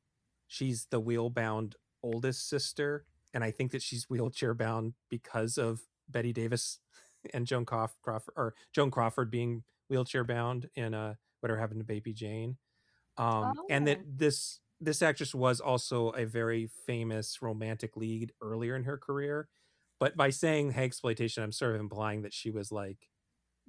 Speaker 1: She's the wheel-bound oldest sister, and I think that she's wheelchair bound because of Betty Davis and Joan Crawford being wheelchair bound in Whatever Happened to Baby Jane. And that this actress was also a very famous romantic lead earlier in her career. But by saying hagsploitation, I'm sort of implying that she was like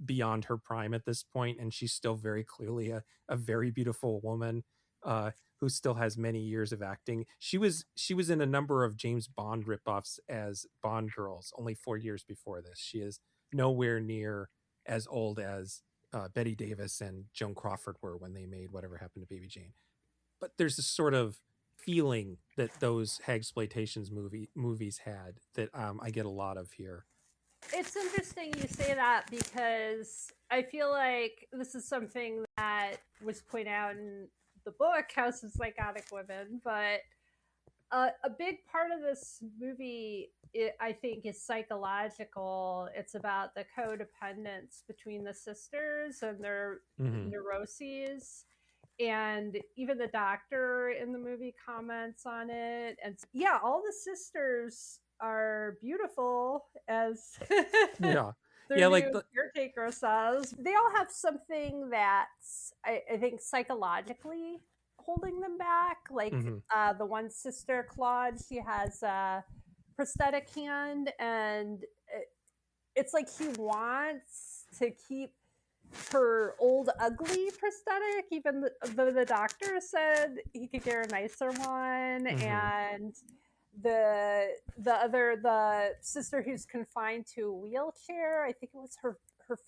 Speaker 1: beyond her prime at this point, and she's still very clearly a very beautiful woman who still has many years of acting. She was in a number of James Bond ripoffs as Bond girls only 4 years before this. She is nowhere near as old as Betty Davis and Joan Crawford were when they made Whatever Happened to Baby Jane. But there's this sort of feeling that those hagsploitations movies had that I get a lot of here.
Speaker 2: It's interesting you say that because I feel like this is something that was pointed out in the book, House of Psychotic Women, but a big part of this movie, I think, is psychological. It's about the codependence between the sisters and their neuroses. And even the doctor in the movie comments on it. And all the sisters are beautiful, as their new caretaker says. They all have something that's, I think, psychologically holding them back. Like the one sister, Claude, she has a prosthetic hand, and it's like he wants to keep her old ugly prosthetic, even though the doctor said he could get her a nicer one. And the sister who's confined to a wheelchair, I think it was her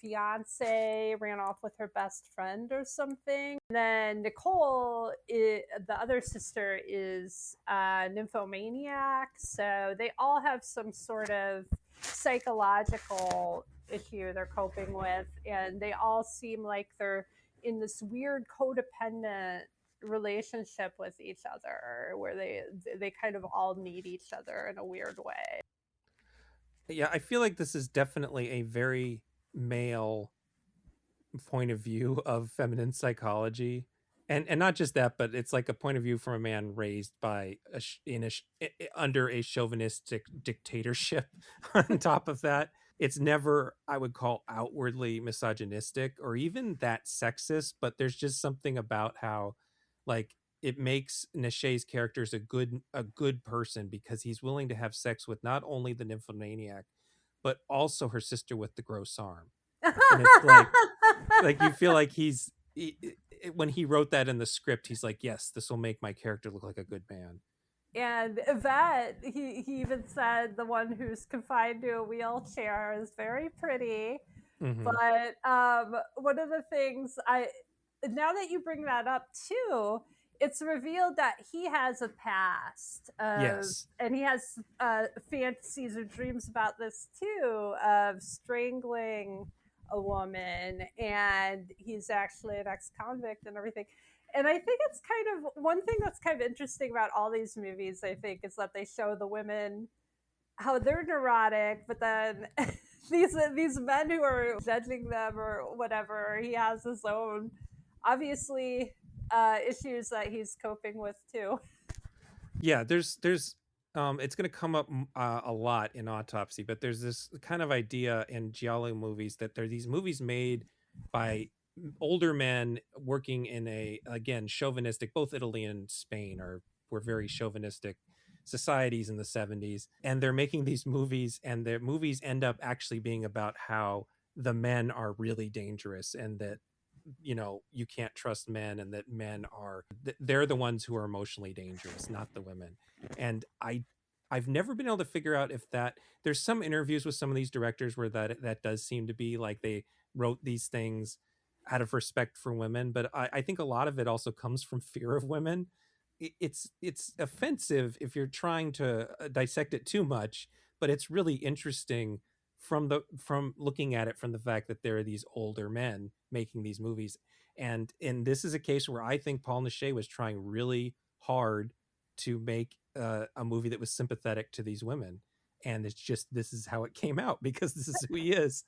Speaker 2: fiance ran off with her best friend or something. And then Nicole, the other sister, is a nymphomaniac. So they all have some sort of psychological issue they're coping with, and they all seem like they're in this weird codependent relationship with each other where they kind of all need each other in a weird way.
Speaker 1: Yeah, I feel like this is definitely a very male point of view of feminine psychology. And not just that, but it's like a point of view from a man raised by under a chauvinistic dictatorship. On top of that, it's never, I would call, outwardly misogynistic or even that sexist, but there's just something about how, like, it makes Nishé's characters a good person because he's willing to have sex with not only the nymphomaniac but also her sister with the gross arm. And it's like you feel like when he wrote that in the script, he's like, yes, this will make my character look like a good man.
Speaker 2: And Yvette, he even said the one who's confined to a wheelchair is very pretty.
Speaker 1: Mm-hmm.
Speaker 2: But one of the things now that you bring that up too, it's revealed that he has a past
Speaker 1: Yes.
Speaker 2: and he has fantasies or dreams about this too, of strangling a woman, and he's actually an ex-convict and everything. And I think it's kind of one thing that's kind of interesting about all these movies, I think, is that they show the women how they're neurotic, but then these men who are judging them or whatever, he has his own obviously issues that he's coping with too.
Speaker 1: Yeah, there's it's going to come up a lot in Autopsy, but there's this kind of idea in giallo movies that there are these movies made by older men working in a, again, chauvinistic, both Italy and Spain were very chauvinistic societies in the 70s, and they're making these movies, and their movies end up actually being about how the men are really dangerous, and that, you know, you can't trust men, and that men are they're the ones who are emotionally dangerous, not the women. And I've never been able to figure out if that, there's some interviews with some of these directors where that does seem to be like they wrote these things out of respect for women, but I think a lot of it also comes from fear of women. It's offensive if you're trying to dissect it too much, but it's really interesting from looking at it from the fact that there are these older men making these movies. And this is a case where I think Paul Niché was trying really hard to make a movie that was sympathetic to these women, and it's just, this is how it came out because this is who he is.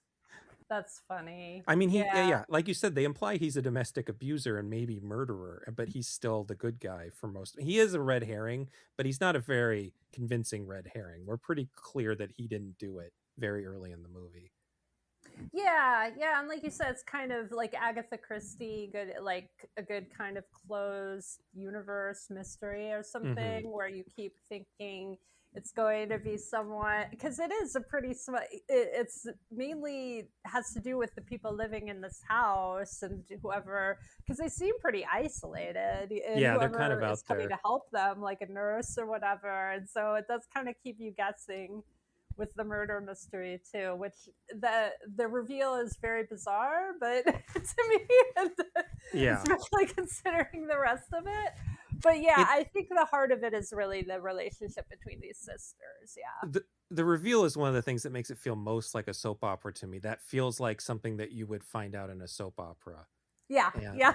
Speaker 2: That's funny.
Speaker 1: I mean,
Speaker 2: Yeah.
Speaker 1: yeah, like you said, they imply he's a domestic abuser and maybe murderer, but he's still the good guy for most. He is a red herring, but he's not a very convincing red herring. We're pretty clear that he didn't do it very early in the movie.
Speaker 2: Yeah, yeah, and like you said, it's kind of like Agatha Christie, good, like a good kind of closed universe mystery or
Speaker 1: Mm-hmm.
Speaker 2: something, where you keep thinking it's going to be someone, because it is a pretty it's mainly has to do with the people living in this house and whoever, because they seem pretty isolated, and
Speaker 1: Yeah, they're kind of
Speaker 2: whoever is
Speaker 1: out
Speaker 2: coming
Speaker 1: there.
Speaker 2: to help them, like a nurse or whatever, and so it does kind of keep you guessing with the murder mystery too, which the reveal is very bizarre, but to me,
Speaker 1: Yeah,
Speaker 2: especially considering the rest of it. But yeah,
Speaker 1: it
Speaker 2: I think the heart of it is really the relationship between these sisters. Yeah,
Speaker 1: the reveal is one of the things that makes it feel most like a soap opera to me. That feels like something that you would find out in a soap opera.
Speaker 2: yeah,
Speaker 1: And
Speaker 2: yeah.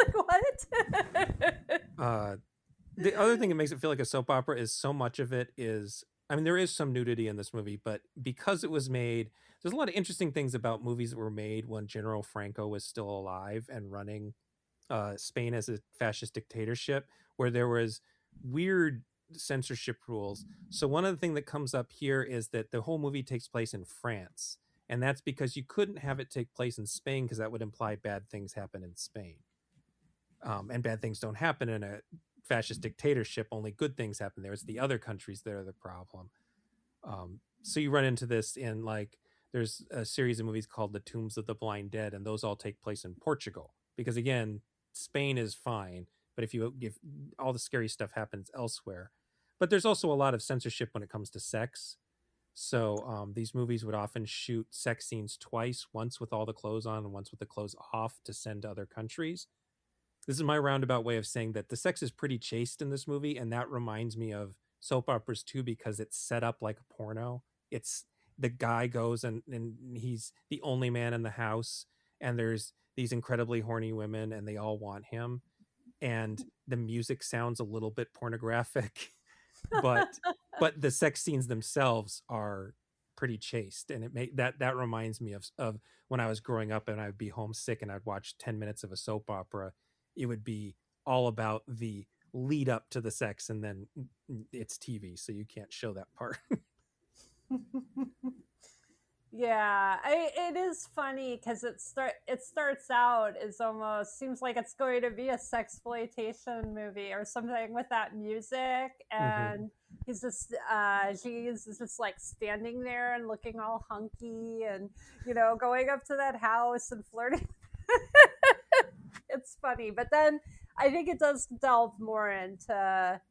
Speaker 2: Like what?
Speaker 1: uh the other thing that makes it feel like a soap opera is so much of it is, I mean, there is some nudity in this movie, but because it was made, there's a lot of interesting things about movies that were made when General Franco was still alive and running Spain as a fascist dictatorship, where there was weird censorship rules. So one of the things that comes up here is that the whole movie takes place in France, and that's because you couldn't have it take place in Spain because that would imply bad things happen in Spain. And bad things don't happen in a fascist dictatorship. Only good things happen there. It's the other countries that are the problem. So you run into this in, like, there's a series of movies called The Tombs of the Blind Dead, and those all take place in Portugal because, again, Spain is fine, but if all the scary stuff happens elsewhere. But there's also a lot of censorship when it comes to sex. So these movies would often shoot sex scenes twice, once with all the clothes on and once with the clothes off, to send to other countries. This is my roundabout way of saying that the sex is pretty chaste in this movie, and that reminds me of soap operas too, because it's set up like a porno. It's, the guy goes and he's the only man in the house, and there's these incredibly horny women and they all want him, and the music sounds a little bit pornographic, but the sex scenes themselves are pretty chaste, and that reminds me of when I was growing up and I'd be homesick and I'd watch 10 minutes of a soap opera. It would be all about the lead up to the sex, and then it's TV, so you can't show that part.
Speaker 2: Yeah, it is funny because it starts out as almost seems like it's going to be a sexploitation movie or something with that music,
Speaker 1: Hmm.
Speaker 2: and he's just she's just like standing there and looking all hunky, and going up to that house and flirting. It's funny, but then I think it does delve more into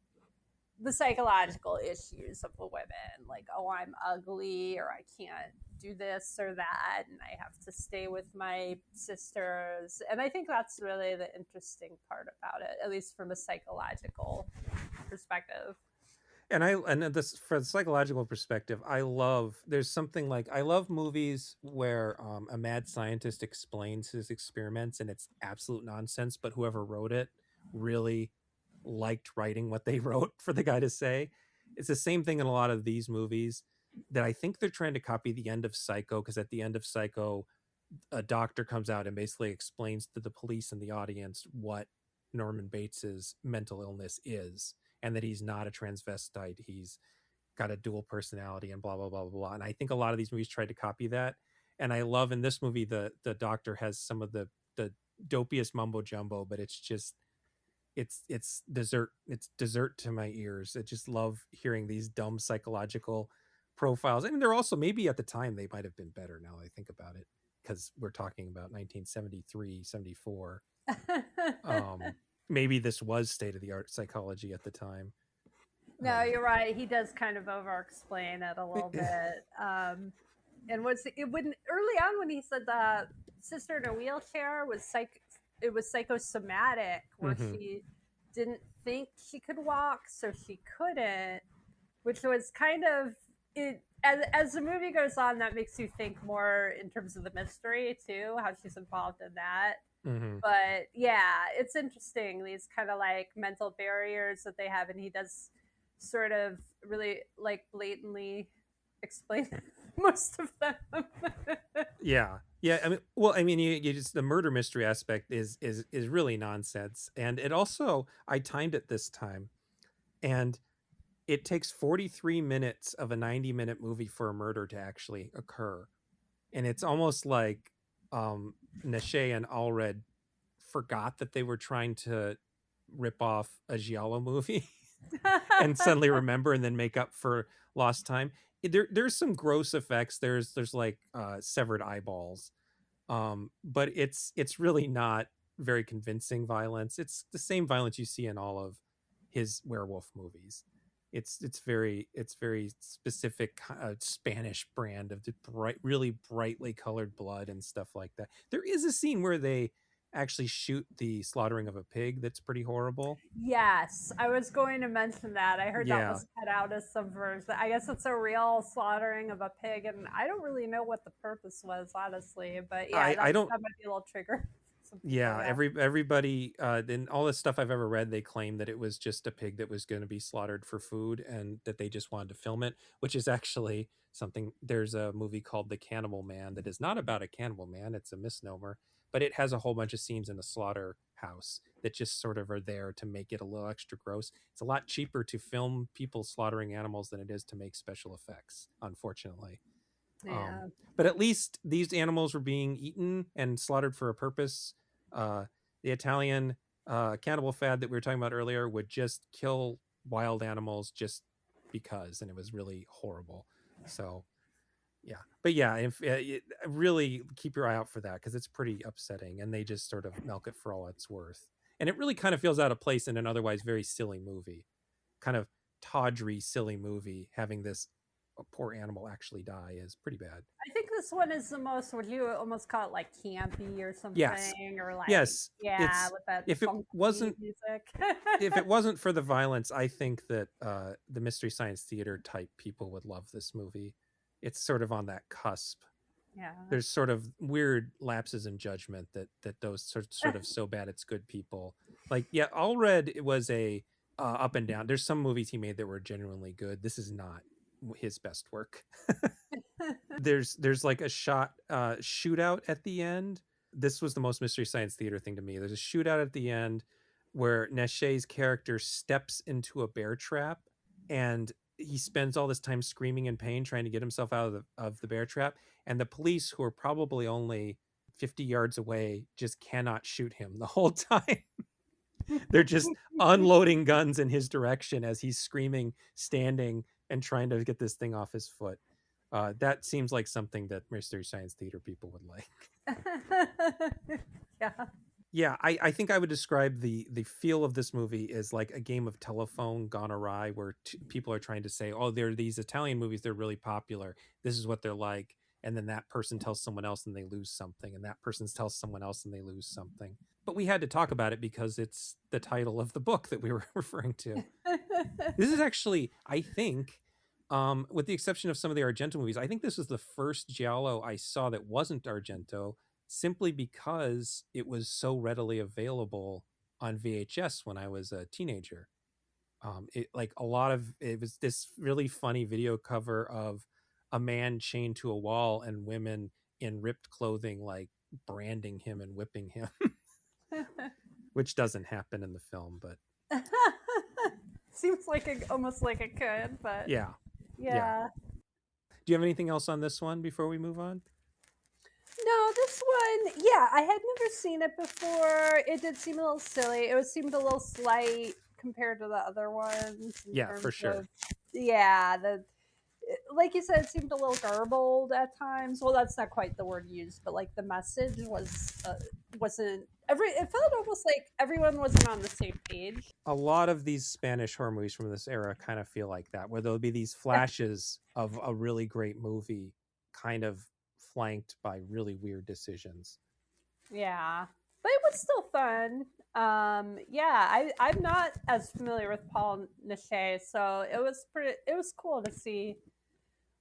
Speaker 2: the psychological issues of the women, like, oh, I'm ugly, or I can't do this or that, and I have to stay with my sisters. And I think that's really the interesting part about it, at least from a psychological perspective.
Speaker 1: And this, for the psychological perspective, I love, there's something like, I love movies where a mad scientist explains his experiments and it's absolute nonsense, but whoever wrote it really liked writing what they wrote for the guy to say. It's the same thing in a lot of these movies, that I think they're trying to copy the end of Psycho, because at the end of Psycho, a doctor comes out and basically explains to the police and the audience what Norman Bates's mental illness is, and that he's not a transvestite. He's got a dual personality and blah blah blah blah blah. And I think a lot of these movies tried to copy that. And I love in this movie the doctor has some of the dopiest mumbo jumbo, but it's just it's dessert to my ears. I just love hearing these dumb psychological profiles. I mean, they're also, maybe at the time they might have been better, now that I think about it, because we're talking about 1973, 74. um Maybe this was state of the art psychology at the time.
Speaker 2: No, you're right. He does kind of over explain it a little bit. And was it when early on when he said the sister in a wheelchair was it was psychosomatic, where
Speaker 1: Hmm.
Speaker 2: she didn't think she could walk, so she couldn't, which was kind of it. As the movie goes on, that makes you think more in terms of the mystery too, how she's involved in that.
Speaker 1: Hmm.
Speaker 2: But yeah, it's interesting, these kind of like mental barriers that they have, and he does sort of really like blatantly explain most of them.
Speaker 1: Yeah, yeah. I mean, well, I mean, you just, the murder mystery aspect is really nonsense, and it also, I timed it this time, and it takes 43 minutes of a 90-minute movie for a murder to actually occur. And it's almost like Nashe and Allred forgot that they were trying to rip off a Giallo movie and suddenly remember and then make up for lost time. There's some gross effects. There's like severed eyeballs, but it's really not very convincing violence. It's the same violence you see in all of his werewolf movies. It's very specific Spanish brand of the really brightly colored blood and stuff like that. There is a scene where they actually shoot the slaughtering of a pig that's pretty horrible.
Speaker 2: Yes, I was going to mention that. I heard that
Speaker 1: Yeah,
Speaker 2: was cut out as some version. I guess it's a real slaughtering of a pig, and I don't really know what the purpose was, honestly. But yeah,
Speaker 1: I don't.
Speaker 2: that might be a little trigger for some people.
Speaker 1: Yeah,
Speaker 2: Yeah.
Speaker 1: everybody in all this stuff I've ever read, they claim that it was just a pig that was going to be slaughtered for food, and that they just wanted to film it, which is actually something. There's a movie called The Cannibal Man that is not about a cannibal man, it's a misnomer, but it has a whole bunch of scenes in a slaughterhouse that just sort of are there to make it a little extra gross. It's a lot cheaper to film people slaughtering animals than it is to make special effects, unfortunately. Um,
Speaker 2: Yeah.
Speaker 1: but at least these animals were being eaten and slaughtered for a purpose. The Italian cannibal fad that we were talking about earlier would just kill wild animals just because, and it was really horrible. So yeah, but yeah, if really keep your eye out for that, because it's pretty upsetting, and they just sort of milk it for all it's worth. And it really kind of feels out of place in an otherwise very silly movie, kind of tawdry, silly movie. Having this poor animal actually die is pretty bad.
Speaker 2: I think this one is the most, would you almost call it like campy or
Speaker 1: Yes,
Speaker 2: something? Or like,
Speaker 1: yes.
Speaker 2: yeah,
Speaker 1: It's,
Speaker 2: with that
Speaker 1: if it
Speaker 2: funky
Speaker 1: wasn't
Speaker 2: music.
Speaker 1: if it wasn't for the violence, I think that the Mystery Science Theater type people would love this movie. It's sort of on that cusp
Speaker 2: Yeah.
Speaker 1: There's sort of weird lapses in judgment that those sort of so bad it's good people. Like, yeah, Allred was a up and down. There's some movies he made that were genuinely good. This is not his best work. There's like a shootout at the end. This was the most Mystery Science Theater thing to me. There's a shootout at the end where Neshe's character steps into a bear trap, and he spends all this time screaming in pain trying to get himself out of the bear trap, and the police, who are probably only 50 yards away, just cannot shoot him the whole time. They're just unloading guns in his direction as he's screaming, standing, and trying to get this thing off his foot. That seems like something that Mystery Science Theater people would like.
Speaker 2: Yeah.
Speaker 1: Yeah, I think I would describe the feel of this movie as like a game of telephone gone awry, where people are trying to say, oh, there are these Italian movies, they're really popular, this is what they're like, and then that person tells someone else and they lose something, and that person tells someone else and they lose something. But we had to talk about it because it's the title of the book that we were referring to. This is actually, I think, with the exception of some of the Argento movies, I think this was the first Giallo I saw that wasn't Argento, simply because it was so readily available on VHS when I was a teenager. It was this really funny video cover of a man chained to a wall and women in ripped clothing, like branding him and whipping him, which doesn't happen in the film, but
Speaker 2: Seems like almost like it could, but
Speaker 1: yeah.
Speaker 2: yeah.
Speaker 1: Do you have anything else on this one before we move on?
Speaker 2: No, this one, yeah, I had never seen it before. It did seem a little silly. It seemed a little slight compared to the other ones in
Speaker 1: Yeah, for
Speaker 2: terms
Speaker 1: sure.
Speaker 2: of, yeah, like you said, it seemed a little garbled at times. Well, that's not quite the word used, but like the message wasn't it felt almost like everyone wasn't on the same page.
Speaker 1: A lot of these Spanish horror movies from this era kind of feel like that, where there'll be these flashes of a really great movie, kind of flanked by really weird decisions.
Speaker 2: Yeah, but it was still fun. Yeah, I'm not as familiar with Paul Niche, so it was cool to see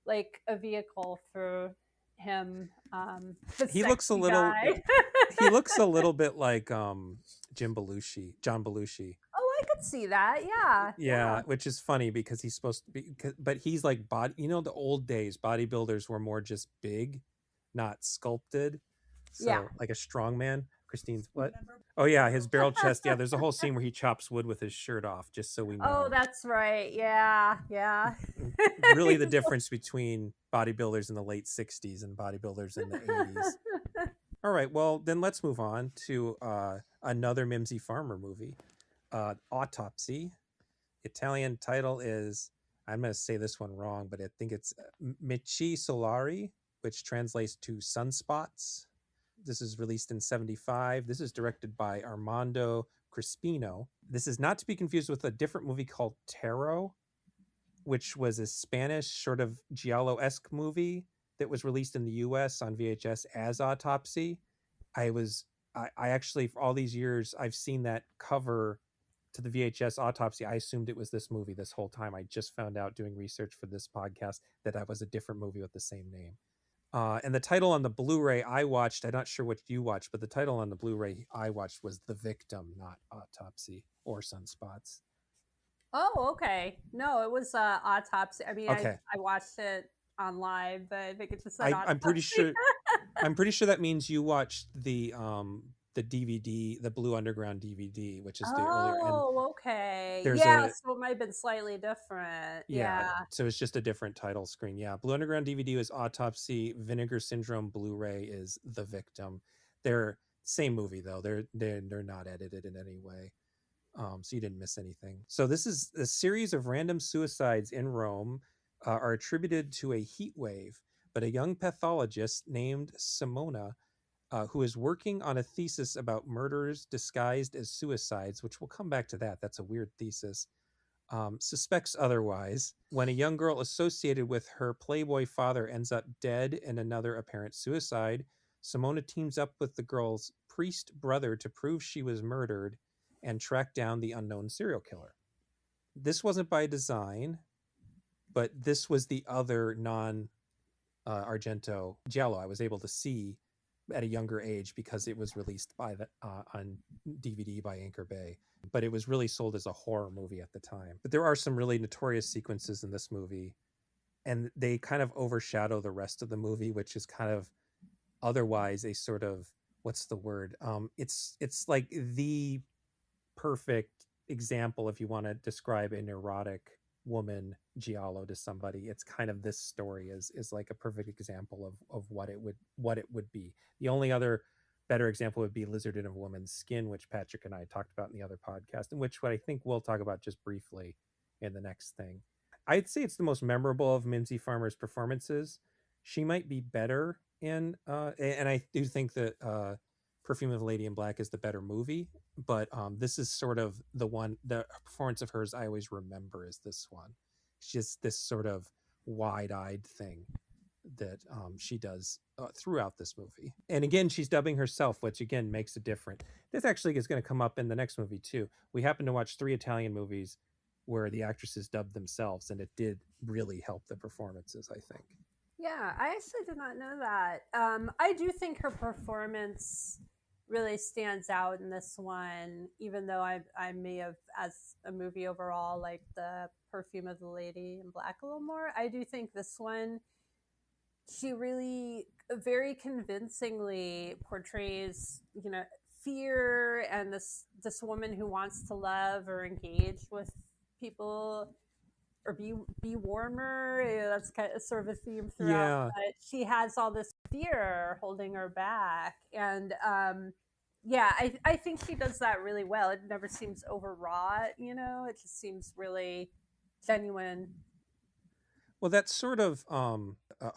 Speaker 2: like a vehicle for him, the
Speaker 1: He looks a
Speaker 2: sexy
Speaker 1: little
Speaker 2: guy.
Speaker 1: he looks a little bit like John Belushi.
Speaker 2: Oh, I could see that. Yeah,
Speaker 1: Yeah,
Speaker 2: yeah,
Speaker 1: which is funny because he's supposed to be, but he's like the old days bodybuilders were more just big, not sculpted.
Speaker 2: yeah.
Speaker 1: So like a strong man. Christine's what? Oh yeah, his barrel chest. Yeah, there's a whole scene where he chops wood with his shirt off, just so we
Speaker 2: Oh,
Speaker 1: know.
Speaker 2: that's right. Yeah, yeah.
Speaker 1: Really the difference between bodybuilders in the late 60s and bodybuilders in the 80s. All right, well, then let's move on to another Mimsy Farmer movie, Autopsy. Italian title is, I'm going to say this one wrong, but I think it's Macchie Solari, which translates to Sunspots. This is released in 75. This is directed by Armando Crispino. This is not to be confused with a different movie called Tarot, which was a Spanish sort of Giallo-esque movie that was released in the US on VHS as Autopsy. I actually, for all these years, I've seen that cover to the VHS Autopsy. I assumed it was this movie this whole time. I just found out doing research for this podcast that was a different movie with the same name. And the title on the Blu-ray I watched, I'm not sure what you watched, but the title on the Blu-ray I watched was The Victim, not Autopsy or Sunspots.
Speaker 2: Oh, okay. No, it was autopsy. I mean,
Speaker 1: Okay.
Speaker 2: I watched it on live, but I think it just said
Speaker 1: I'm pretty
Speaker 2: autopsy.
Speaker 1: sure that means you watched the DVD, the Blue Underground DVD, which is the earlier, and
Speaker 2: Oh, okay.
Speaker 1: there's
Speaker 2: Yeah,
Speaker 1: a,
Speaker 2: so it might have been slightly different.
Speaker 1: yeah,
Speaker 2: Yeah.
Speaker 1: so it's just a different title screen. Yeah, Blue Underground DVD is Autopsy, Vinegar Syndrome Blu-ray is The Victim. They're same movie though. They're not edited in any way. So you didn't miss anything. So this is a series of random suicides in Rome are attributed to a heat wave, but a young pathologist named Simona, who is working on a thesis about murders disguised as suicides, which we'll come back to that. That's a weird thesis. Suspects otherwise. When a young girl associated with her playboy father ends up dead in another apparent suicide, Simona teams up with the girl's priest brother to prove she was murdered and track down the unknown serial killer. This wasn't by design, but this was the other non Argento Giallo I was able to see at a younger age because it was released by the on DVD by Anchor Bay, but it was really sold as a horror movie at the time. But there are some really notorious sequences in this movie, and they kind of overshadow the rest of the movie, which is kind of otherwise a sort of, what's the word? It's like the perfect example if you want to describe a neurotic woman giallo to somebody. It's kind of, this story is like a perfect example of what it would be. The only other better example would be Lizard in a Woman's Skin, which Patrick and I talked about in the other podcast, and which what I think we'll talk about just briefly in the next thing. I'd say it's the most memorable of Mimsy Farmer's performances. She might be better in and I do think that Perfume of the Lady in Black is the better movie, but this is sort of the performance of hers I always remember is this one. It's just this sort of wide-eyed thing that she does throughout this movie. And again, she's dubbing herself, which again makes a difference. This actually is going to come up in the next movie too. We happen to watch 3 Italian movies where the actresses dubbed themselves, and it did really help the performances, I think.
Speaker 2: Yeah, I actually did not know that. I do think her performance really stands out in this one, even though I may have, as a movie overall, like the Perfume of the Lady in Black a little more. I do think this one, she really very convincingly portrays, fear and this woman who wants to love or engage with people or be warmer. That's kind of sort of a theme throughout.
Speaker 1: Yeah.
Speaker 2: But she has all this fear holding her back, and yeah, I think she does that really well. It never seems overwrought. It just seems really genuine.
Speaker 1: Well, that sort of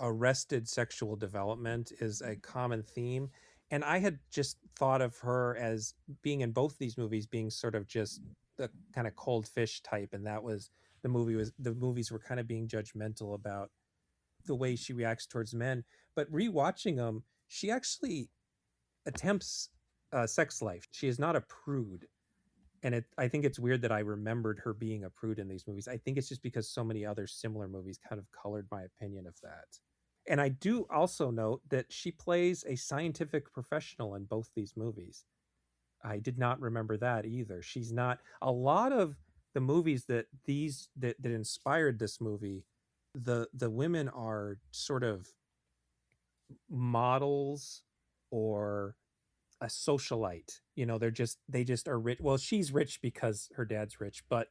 Speaker 1: arrested sexual development is a common theme. And I had just thought of her as being in both these movies being sort of just the kind of cold fish type. And that was the movies were kind of being judgmental about the way she reacts towards men. But rewatching them, she actually attempts sex life. She is not a prude, and I think it's weird that I remembered her being a prude in these movies. I think it's just because so many other similar movies kind of colored my opinion of that. And I do also note that she plays a scientific professional in both these movies. I did not remember that either. She's not, a lot of the movies that inspired this movie, the women are sort of models or a socialite. They just are rich. Well, she's rich because her dad's rich, but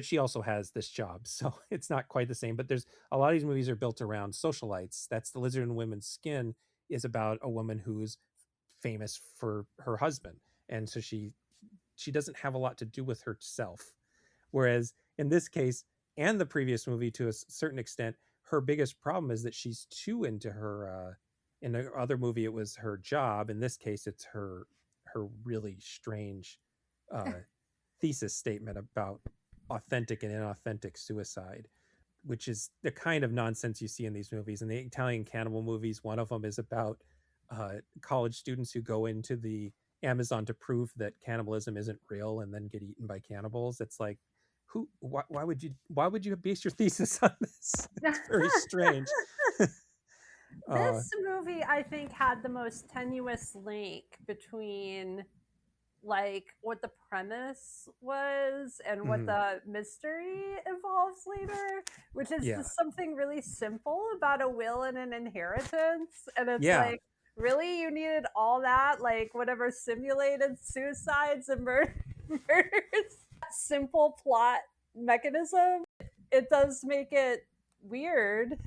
Speaker 1: she also has this job, so it's not quite the same. But there's a lot of these movies are built around socialites. That's The Lizard in Women's Skin is about a woman who's famous for her husband, and so she doesn't have a lot to do with herself. Whereas in this case and the previous movie, to a certain extent, her biggest problem is that she's too into her. In the other movie, it was her job. In this case, it's her really strange uh, thesis statement about authentic and inauthentic suicide, which is the kind of nonsense you see in these movies. In the Italian cannibal movies, one of them is about college students who go into the Amazon to prove that cannibalism isn't real and then get eaten by cannibals. It's like, why would you base your thesis on this? It's very strange.
Speaker 2: This movie, I think, had the most tenuous link between like what the premise was and what
Speaker 1: Mhm.
Speaker 2: the mystery involves later, which is
Speaker 1: Yeah.
Speaker 2: just something really simple about a will and an inheritance. And it's
Speaker 1: Yeah.
Speaker 2: like, really, you needed all that, like whatever simulated suicides and murders, simple plot mechanism. It does make it weird.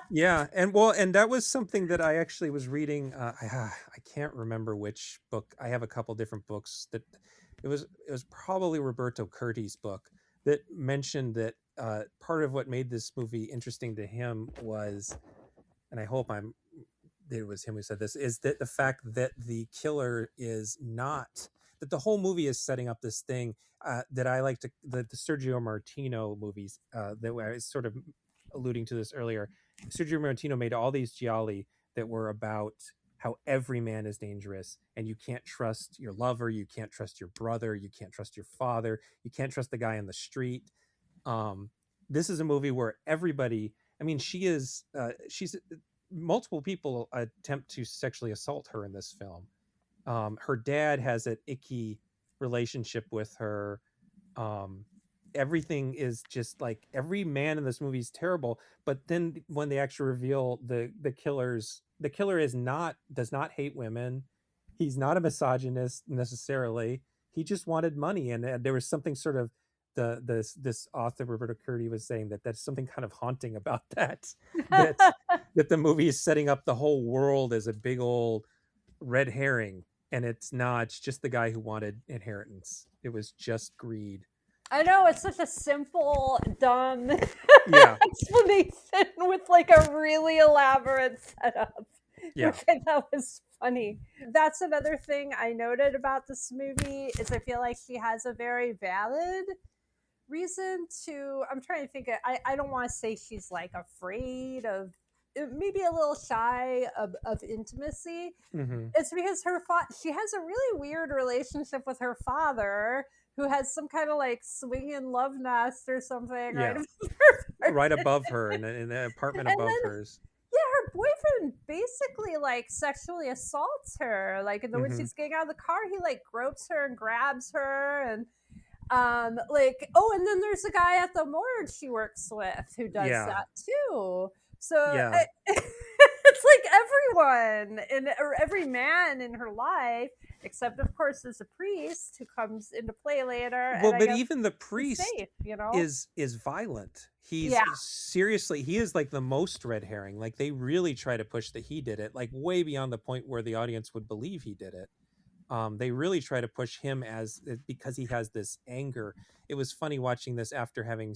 Speaker 1: Yeah, and that was something that I actually was reading. I can't remember which book. I have a couple different books that it was probably Roberto Curti's book that mentioned that part of what made this movie interesting to him was, and I hope it was him who said this, is that the fact that the killer is not, that the whole movie is setting up this thing that I like to, the Sergio Martino movies that I was sort of alluding to this earlier. Sergio Martino made all these gialli that were about how every man is dangerous and you can't trust your lover, you can't trust your brother, you can't trust your father, you can't trust the guy on the street. This is a movie where everybody I mean, she's multiple people attempt to sexually assault her in this film. Her dad has an icky relationship with her. um Everything is just like, every man in this movie is terrible, but then when they actually reveal the killer is not does not hate women. He's not a misogynist necessarily. He just wanted money, and there was something sort of, this author Roberto Curti was saying that that's something kind of haunting about that, that that the movie is setting up the whole world as a big old red herring, and it's not. It's just the guy who wanted inheritance. It was just greed.
Speaker 2: I know, it's such a simple, dumb
Speaker 1: Yeah,
Speaker 2: explanation with like a really elaborate setup,
Speaker 1: yeah.
Speaker 2: which I thought was funny. That's another thing I noted about this movie is I feel like she has a very valid reason to. I'm trying to think. I don't want to say she's like afraid of, maybe a little shy of intimacy.
Speaker 1: Hmm.
Speaker 2: It's because she has a really weird relationship with her father, who has some kind of like swinging love nest or something, right?
Speaker 1: Yeah, right above her, in the apartment
Speaker 2: And
Speaker 1: above
Speaker 2: then,
Speaker 1: hers.
Speaker 2: yeah, her boyfriend basically like sexually assaults her. Like, when
Speaker 1: Hmm.
Speaker 2: she's getting out of the car, he like gropes her and grabs her, and like, oh, and then there's a guy at the morgue she works with who does
Speaker 1: Yeah,
Speaker 2: that too. So
Speaker 1: yeah.
Speaker 2: it's like everyone or every man in her life, except of course there's a priest who comes into play later,
Speaker 1: Well,
Speaker 2: and I
Speaker 1: but
Speaker 2: guess
Speaker 1: even the
Speaker 2: he's
Speaker 1: priest
Speaker 2: safe, you know.
Speaker 1: is violent. He's
Speaker 2: Yeah,
Speaker 1: seriously, he is like the most red herring. Like, they really try to push that he did it, like way beyond the point where the audience would believe he did it. They really try to push him as, because he has this anger. It was funny watching this again after having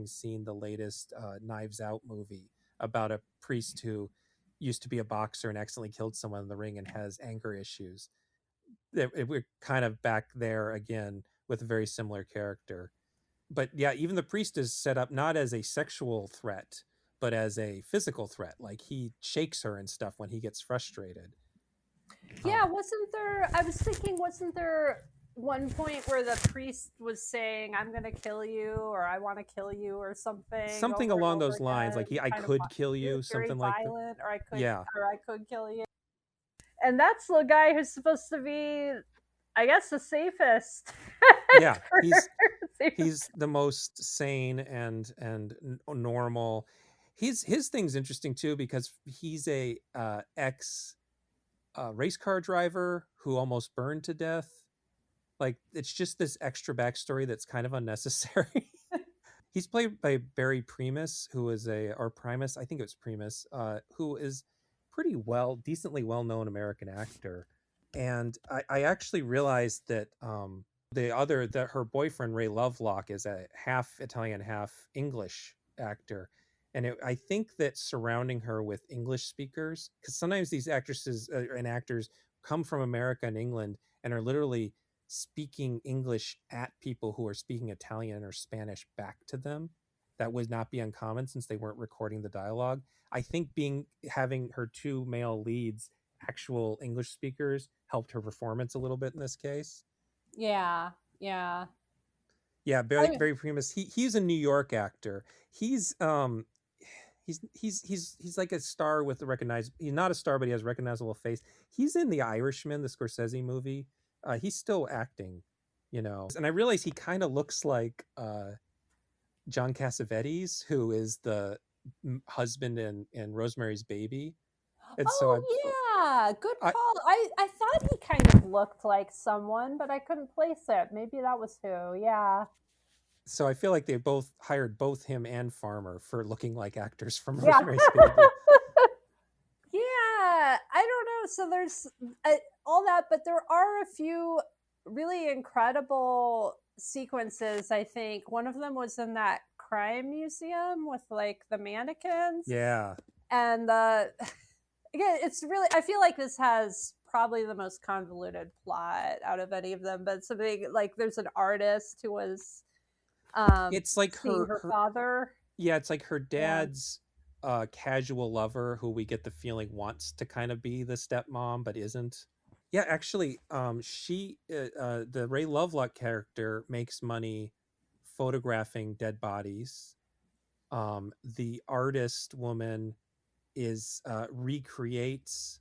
Speaker 1: seen the latest Knives Out movie about a priest who used to be a boxer and accidentally killed someone in the ring and has anger issues. We're kind of back there again with a very similar character. But yeah, even the priest is set up not as a sexual threat, but as a physical threat. Like, he shakes her and stuff when he gets frustrated.
Speaker 2: yeah. Wasn't there? I was thinking, wasn't there one point where the priest was saying, "I'm going to kill you," or "I want to kill you," or something
Speaker 1: Something
Speaker 2: over and
Speaker 1: along
Speaker 2: over
Speaker 1: those lines,
Speaker 2: again?
Speaker 1: like, I
Speaker 2: Kind of
Speaker 1: could kill
Speaker 2: he was
Speaker 1: you,
Speaker 2: very
Speaker 1: something like that.
Speaker 2: violent,
Speaker 1: Yeah,
Speaker 2: or I could kill you. And that's the guy who's supposed to be, I guess, the safest.
Speaker 1: yeah.
Speaker 2: Safest.
Speaker 1: He's the most sane and normal. His thing's interesting too, because he's a ex race car driver who almost burned to death. Like, it's just this extra backstory that's kind of unnecessary. He's played by Barry Primus, who is or Primus, I think it was Primus, who is decently well known American actor. And I actually realized that that her boyfriend Ray Lovelock is a half Italian, half English actor. And I think that surrounding her with English speakers, because sometimes these actresses and actors come from America and England and are literally speaking English at people who are speaking Italian or Spanish back to them. That would not be uncommon since they weren't recording the dialogue. I think having her two male leads actual English speakers helped her performance a little bit in this case.
Speaker 2: Yeah, yeah.
Speaker 1: Yeah,
Speaker 2: I,
Speaker 1: Barry Primus. He's a New York actor. He's he's like a star with a recognized. He's not a star, but he has a recognizable face. He's in The Irishman, the Scorsese movie. He's still acting, And I realize he kind of looks like John Cassavetes, who is the husband in Rosemary's Baby. And so
Speaker 2: oh yeah, good
Speaker 1: I
Speaker 2: call. I thought he kind of looked like someone, but I couldn't place it. Maybe that was who. Yeah,
Speaker 1: so I feel like they both hired both him and Farmer for looking like actors from
Speaker 2: yeah.
Speaker 1: Rosemary's Baby.
Speaker 2: Yeah, I don't know. So there's all that, but there are a few really incredible sequences. I think one of them was in that crime museum with like the mannequins,
Speaker 1: Yeah.
Speaker 2: and again, it's really. I feel like this has probably the most convoluted plot out of any of them. But something like there's an artist who was
Speaker 1: It's like
Speaker 2: seeing her father.
Speaker 1: yeah, it's like her
Speaker 2: Yeah.
Speaker 1: dad's casual lover who we get the feeling wants to kind of be the stepmom but isn't. Yeah, actually, the Ray Lovelock character makes money photographing dead bodies. The artist woman is recreates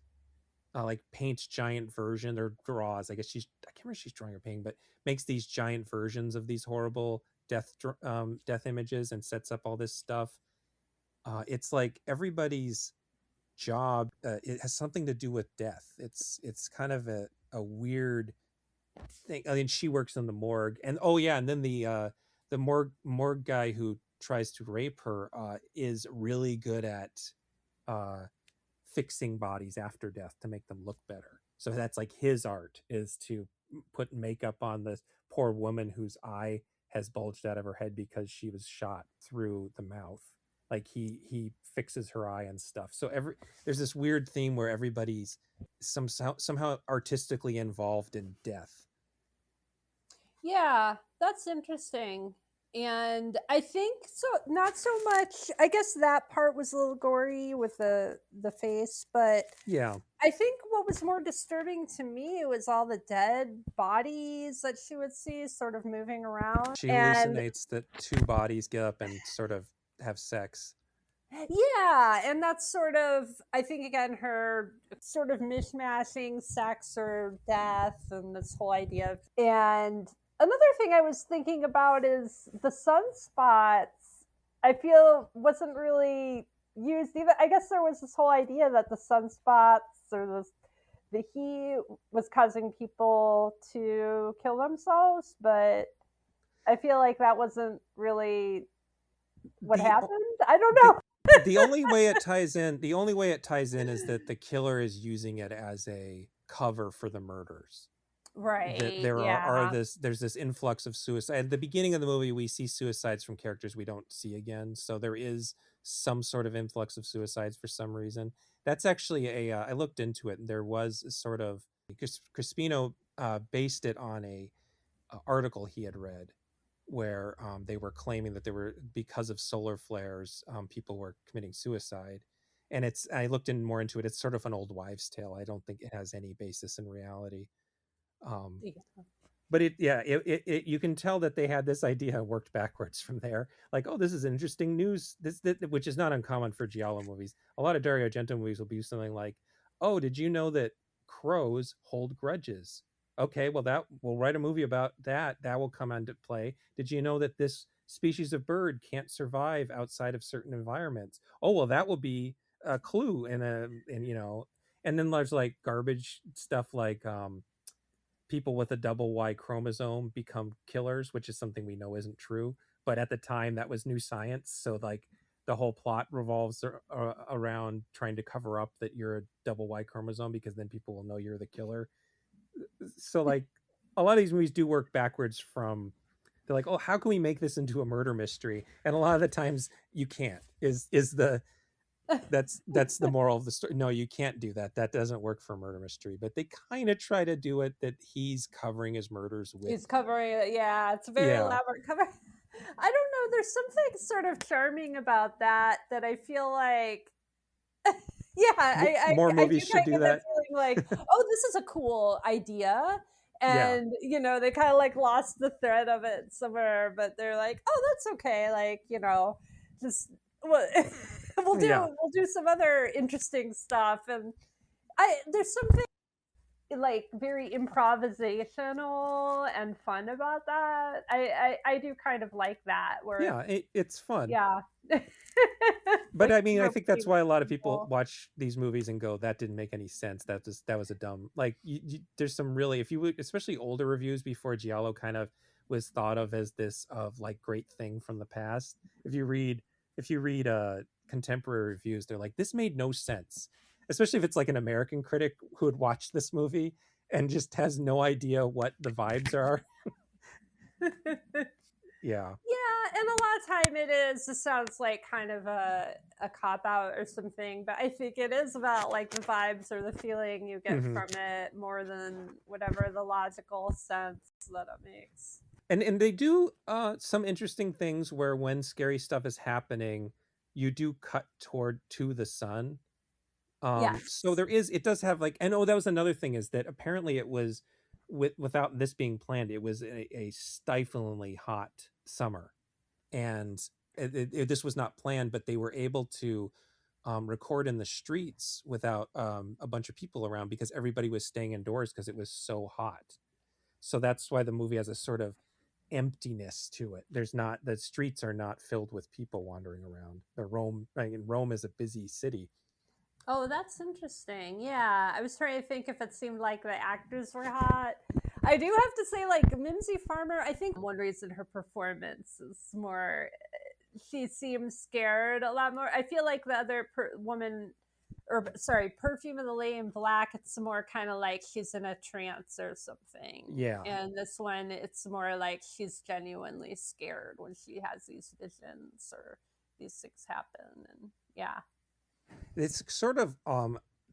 Speaker 1: like paints giant version or draws. I guess I can't remember if she's drawing or painting, but makes these giant versions of these horrible death images and sets up all this stuff. It's like everybody's job. It has something to do with death. It's kind of a weird thing. I mean, she works in the morgue, and oh yeah, and then the morgue guy who tries to rape her is really good at uh fixing bodies after death to make them look better. So that's like his art, is to put makeup on this poor woman whose eye has bulged out of her head because she was shot through the mouth. Like he fixes her eye and stuff. So there's this weird theme where everybody's somehow artistically involved in death.
Speaker 2: Yeah, that's interesting. And I think so not so much, I guess that part was a little gory with the face, but
Speaker 1: Yeah,
Speaker 2: I think what was more disturbing to me was all the dead bodies that she would see sort of moving around.
Speaker 1: she
Speaker 2: And
Speaker 1: hallucinates that two bodies get up and sort of have sex.
Speaker 2: yeah, and that's sort of, I think, again, her sort of mishmashing sex or death and this whole idea of. And another thing I was thinking about is the sunspots. I feel wasn't really used either. I guess there was this whole idea that the sunspots or the heat was causing people to kill themselves, but I feel like that wasn't really what
Speaker 1: The
Speaker 2: happened. I don't
Speaker 1: the
Speaker 2: know.
Speaker 1: the only way it ties in is that the killer is using it as a cover for the murders. That
Speaker 2: Right.
Speaker 1: there are
Speaker 2: Yeah.
Speaker 1: this there's this influx of suicide at the beginning of the movie. We see suicides from characters we don't see again, so there is some sort of influx of suicides for some reason. That's actually I looked into it, and there was a sort of Crispino based it on a article he had read where they were claiming that there were, because of solar flares, people were committing suicide. And I looked in more into it. It's sort of an old wives' tale. I don't think it has any basis in reality. Um,
Speaker 2: Yeah.
Speaker 1: but you can tell that they had this idea, worked backwards from there. Like, oh, this is interesting news. Which is not uncommon for giallo movies. A lot of Dario Argento movies will be something like, oh, did you know that crows hold grudges? Okay, well, that we'll write a movie about that. That will come into play. Did you know that this species of bird can't survive outside of certain environments? Oh, well, that will be a clue. And then there's like garbage stuff like people with a double Y chromosome become killers, which is something we know isn't true. But at the time, that was new science. So, like, the whole plot revolves around trying to cover up that you're a double Y chromosome because then people will know you're the killer. So, like, a lot of these movies do work backwards from. They're like, oh, how can we make this into a murder mystery? And a lot of the times you can't. Is the that's the moral of the story. No, you can't do that. That doesn't work for a murder mystery. But they kind of try to do it that he's covering his murders with.
Speaker 2: He's covering it. Yeah, it's a very
Speaker 1: Yeah,
Speaker 2: elaborate cover. I don't know. There's something sort of charming about that I feel like. Yeah,
Speaker 1: more
Speaker 2: I do
Speaker 1: movies
Speaker 2: kind
Speaker 1: should
Speaker 2: of
Speaker 1: do
Speaker 2: get that
Speaker 1: that.
Speaker 2: feeling like, oh, this is a cool idea.
Speaker 1: Yeah,
Speaker 2: And, they kind of like lost the thread of it somewhere, but they're like, oh, that's okay. Like, just we'll,
Speaker 1: yeah,
Speaker 2: we'll do some other interesting stuff. And there's something like very improvisational and fun about that. I do kind of like that where
Speaker 1: yeah. It's fun.
Speaker 2: yeah.
Speaker 1: But
Speaker 2: Like
Speaker 1: I mean, I think that's
Speaker 2: irreplaceable
Speaker 1: why a lot of people
Speaker 2: people.
Speaker 1: watch these movies and go, "That didn't make any sense. That was a dumb." Like, there's some really, if you would, especially older reviews before Giallo kind of was thought of as this of like great thing from the past. If you read contemporary reviews, they're like, "This made no sense." Especially if it's like an American critic who had watched this movie and just has no idea what the vibes are. Yeah.
Speaker 2: Yeah, and a lot of time it is. This sounds like kind of a cop out or something, but I think it is about like the vibes or the feeling you get
Speaker 1: Hmm.
Speaker 2: from it more than whatever the logical sense that it makes.
Speaker 1: And they do some interesting things where when scary stuff is happening, you do cut toward to the sun. So
Speaker 2: Yes.
Speaker 1: it does have like, and oh, that was another thing, is that apparently it was without this being planned, it was a stiflingly hot summer. And this was not planned, but they were able to record in the streets without a bunch of people around because everybody was staying indoors because it was so hot. So that's why the movie has a sort of emptiness to it. There's not, the streets are not filled with people wandering around. Rome is a busy city.
Speaker 2: Oh, that's interesting. Yeah, I was trying to think if it seemed like the actors were hot. I do have to say, like Mimsy Farmer, I think one reason her performance is more, she seems scared a lot more. I feel like the other woman, or sorry, Perfume of the Lady in Black, it's more kind of like she's in a trance or something.
Speaker 1: Yeah.
Speaker 2: And this one, it's more like she's genuinely scared when she has these visions or these things happen. And yeah.
Speaker 1: It's sort of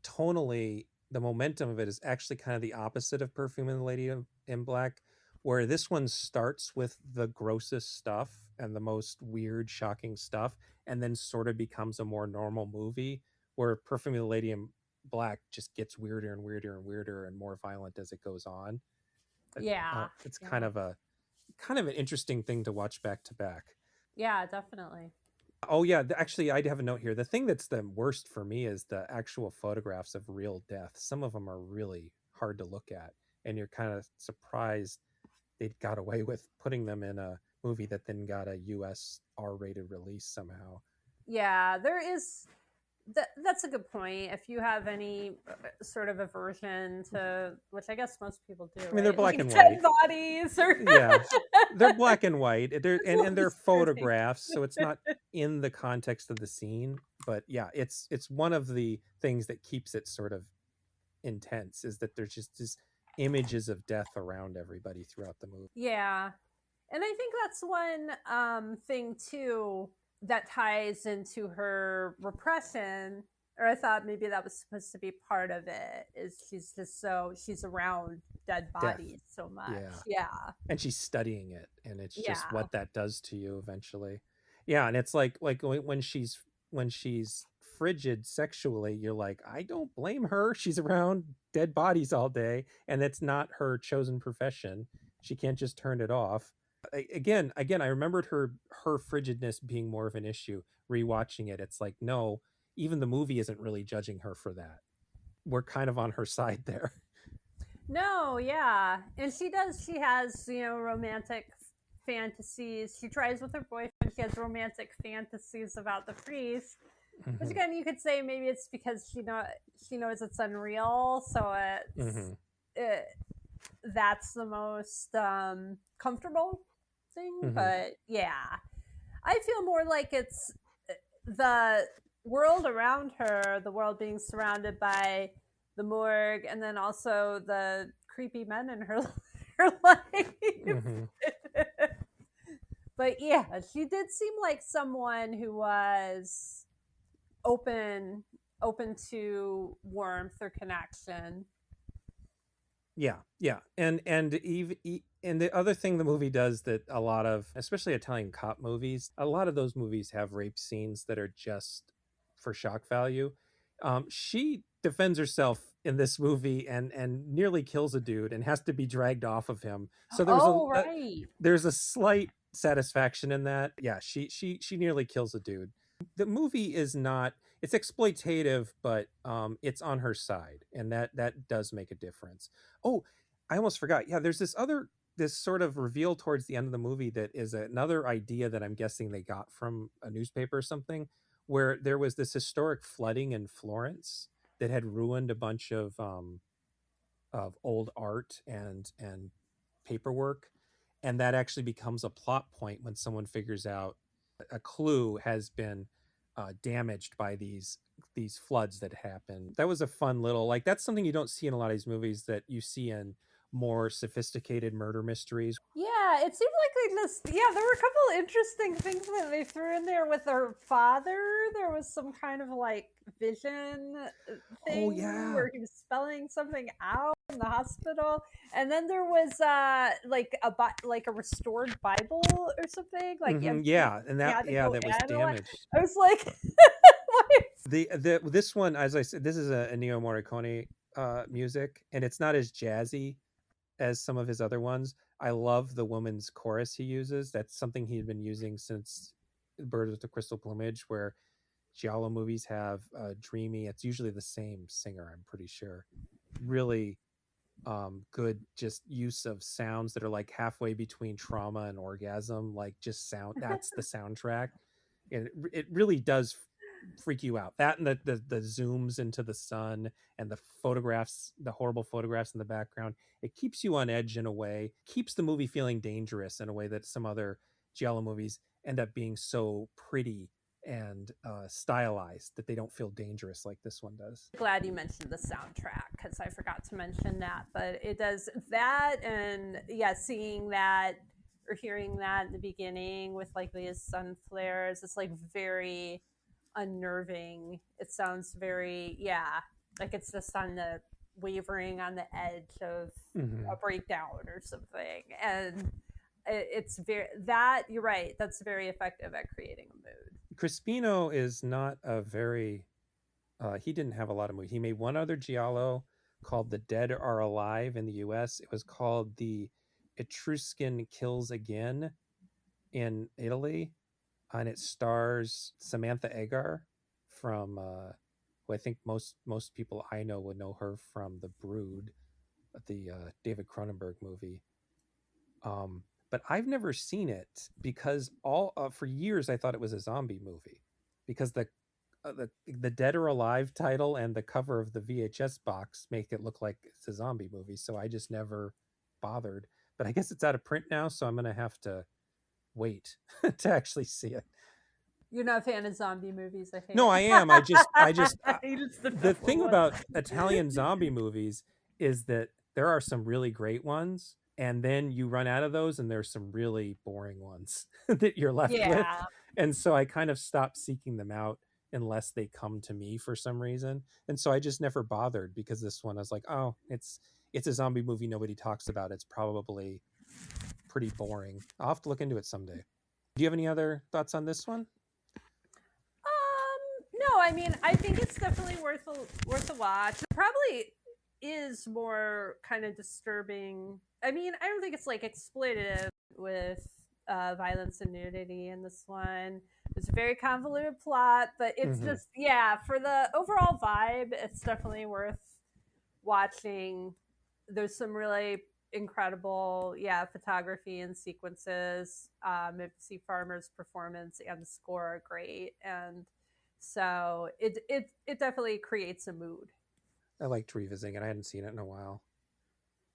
Speaker 1: tonally, the momentum of it is actually kind of the opposite of Perfume and the Lady in Black, where this one starts with the grossest stuff and the most weird, shocking stuff, and then sort of becomes a more normal movie, where Perfume and the Lady in Black just gets weirder and weirder and weirder and more violent as it goes on.
Speaker 2: Yeah.
Speaker 1: It's
Speaker 2: Yeah.
Speaker 1: kind of an interesting thing to watch back to back.
Speaker 2: Yeah, definitely.
Speaker 1: Oh yeah, actually, I have a note here. The thing that's the worst for me is the actual photographs of real death. Some of them are really hard to look at, and you're kind of surprised they got away with putting them in a movie that then got a US R-rated release somehow.
Speaker 2: Yeah, there is. That's a good point. If you have any sort of aversion to, which I guess most people do,
Speaker 1: I mean, they're
Speaker 2: right?
Speaker 1: black
Speaker 2: Like
Speaker 1: and
Speaker 2: dead
Speaker 1: white.
Speaker 2: bodies, or
Speaker 1: Yeah, they're black and white. And they're
Speaker 2: disturbing.
Speaker 1: photographs, so it's not in the context of the scene. But yeah, it's one of the things that keeps it sort of intense, is that there's just these images of death around everybody throughout the movie.
Speaker 2: Yeah, and I think that's one thing too that ties into her repression. Or I thought maybe that was supposed to be part of it. Is she's just so she's around dead
Speaker 1: Death.
Speaker 2: bodies so much.
Speaker 1: Yeah.
Speaker 2: Yeah.
Speaker 1: And she's studying it, and it's just
Speaker 2: Yeah.
Speaker 1: what that does to you eventually. Yeah, and it's like when she's frigid sexually, you're like, I don't blame her. She's around dead bodies all day, and it's not her chosen profession. She can't just turn it off. Again, I remembered her frigidness being more of an issue. Rewatching it, it's like, no, even the movie isn't really judging her for that. We're kind of on her side there.
Speaker 2: No, yeah. And she does, she has, romantic fantasies. She tries with her boyfriend, she has romantic fantasies about the priest. Which again, you could say maybe it's because she knows it's unreal, so that's the most comfortable thing. But yeah, I feel more like it's the world around her, the world being surrounded by the morgue, and then also the creepy men in her life. But yeah, she did seem like someone who was open to warmth or connection.
Speaker 1: Yeah, and the other thing the movie does that a lot of, especially Italian cop movies, a lot of those movies have rape scenes that are just for shock value. She defends herself in this movie and nearly kills a dude and has to be dragged off of him. So
Speaker 2: Right.
Speaker 1: there's a slight satisfaction in that. Yeah, she nearly kills a dude. The movie is not, it's exploitative, but it's on her side, and that does make a difference. Oh, I almost forgot. Yeah, there's this sort of reveal towards the end of the movie that is another idea that I'm guessing they got from a newspaper or something, where there was this historic flooding in Florence that had ruined a bunch of old art and paperwork, and that actually becomes a plot point when someone figures out a clue has been damaged by these floods that happen. That was a fun little, like, that's something you don't see in a lot of these movies that you see in more sophisticated murder mysteries.
Speaker 2: Yeah, it seemed like they just, yeah, there were a couple interesting things that they threw in there with her father. There was some kind of like vision thing
Speaker 1: Oh yeah.
Speaker 2: where he was spelling something out in the hospital, and then there was like a restored Bible or something. Like
Speaker 1: Yeah, and that,
Speaker 2: go
Speaker 1: that was damaged.
Speaker 2: I was like,
Speaker 1: This one, as I said, this is a Ennio Morricone music, and it's not as jazzy as some of his other ones. I love the woman's chorus he uses. That's something he'd been using since Birds with the Crystal Plumage, where giallo movies have dreamy. It's usually the same singer, I'm pretty sure. Really good just use of sounds that are like halfway between trauma and orgasm, like just sound. That's the soundtrack, and it really does freak you out. That and the zooms into the sun and the photographs, the horrible photographs in the background, it keeps you on edge in a way, keeps the movie feeling dangerous in a way that some other giallo movies end up being so pretty and stylized that they don't feel dangerous like this one does.
Speaker 2: Glad you mentioned the soundtrack because I forgot to mention that. But it does that, and yeah, seeing that or hearing that in the beginning with like these sun flares, it's like very unnerving. It sounds very, yeah, like it's just on the wavering on the edge of
Speaker 1: Mm-hmm.
Speaker 2: a breakdown or something. And it's very, that, you're right, that's very effective at creating a mood.
Speaker 1: Crispino is not a very he didn't have a lot of movies. He made one other giallo called The Dead Are Alive in the US. It was called The Etruscan Kills Again in Italy, and it stars Samantha Agar from who I think most people I know would know her from The Brood, the David Cronenberg movie. But I've never seen it because all for years I thought it was a zombie movie because the Dead or Alive title and the cover of the VHS box make it look like it's a zombie movie. So I just never bothered. But I guess it's out of print now, so I'm gonna have to wait to actually see it.
Speaker 2: You're not a fan of zombie movies, I
Speaker 1: No,
Speaker 2: hear.
Speaker 1: I am. I just
Speaker 2: It's the
Speaker 1: the
Speaker 2: number
Speaker 1: thing
Speaker 2: one.
Speaker 1: about Italian zombie movies is that there are some really great ones, and then you run out of those, and there's some really boring ones that you're left with.
Speaker 2: Yeah.
Speaker 1: And so I kind of stopped seeking them out unless they come to me for some reason. And so I just never bothered because this one I was like, oh, it's a zombie movie nobody talks about. It's probably pretty boring. I'll have to look into it someday. Do you have any other thoughts on this one?
Speaker 2: No, I mean, I think it's definitely worth a watch. It probably is more kind of disturbing. I mean, I don't think it's like exploitative with violence and nudity in this one. It's a very convoluted plot, but it's
Speaker 1: Mm-hmm.
Speaker 2: just, yeah, for the overall vibe, it's definitely worth watching. There's some really incredible, yeah, photography and sequences. MC Farmer's performance and the score are great, and so it definitely creates a mood.
Speaker 1: I liked revisiting it. I hadn't seen it in a while.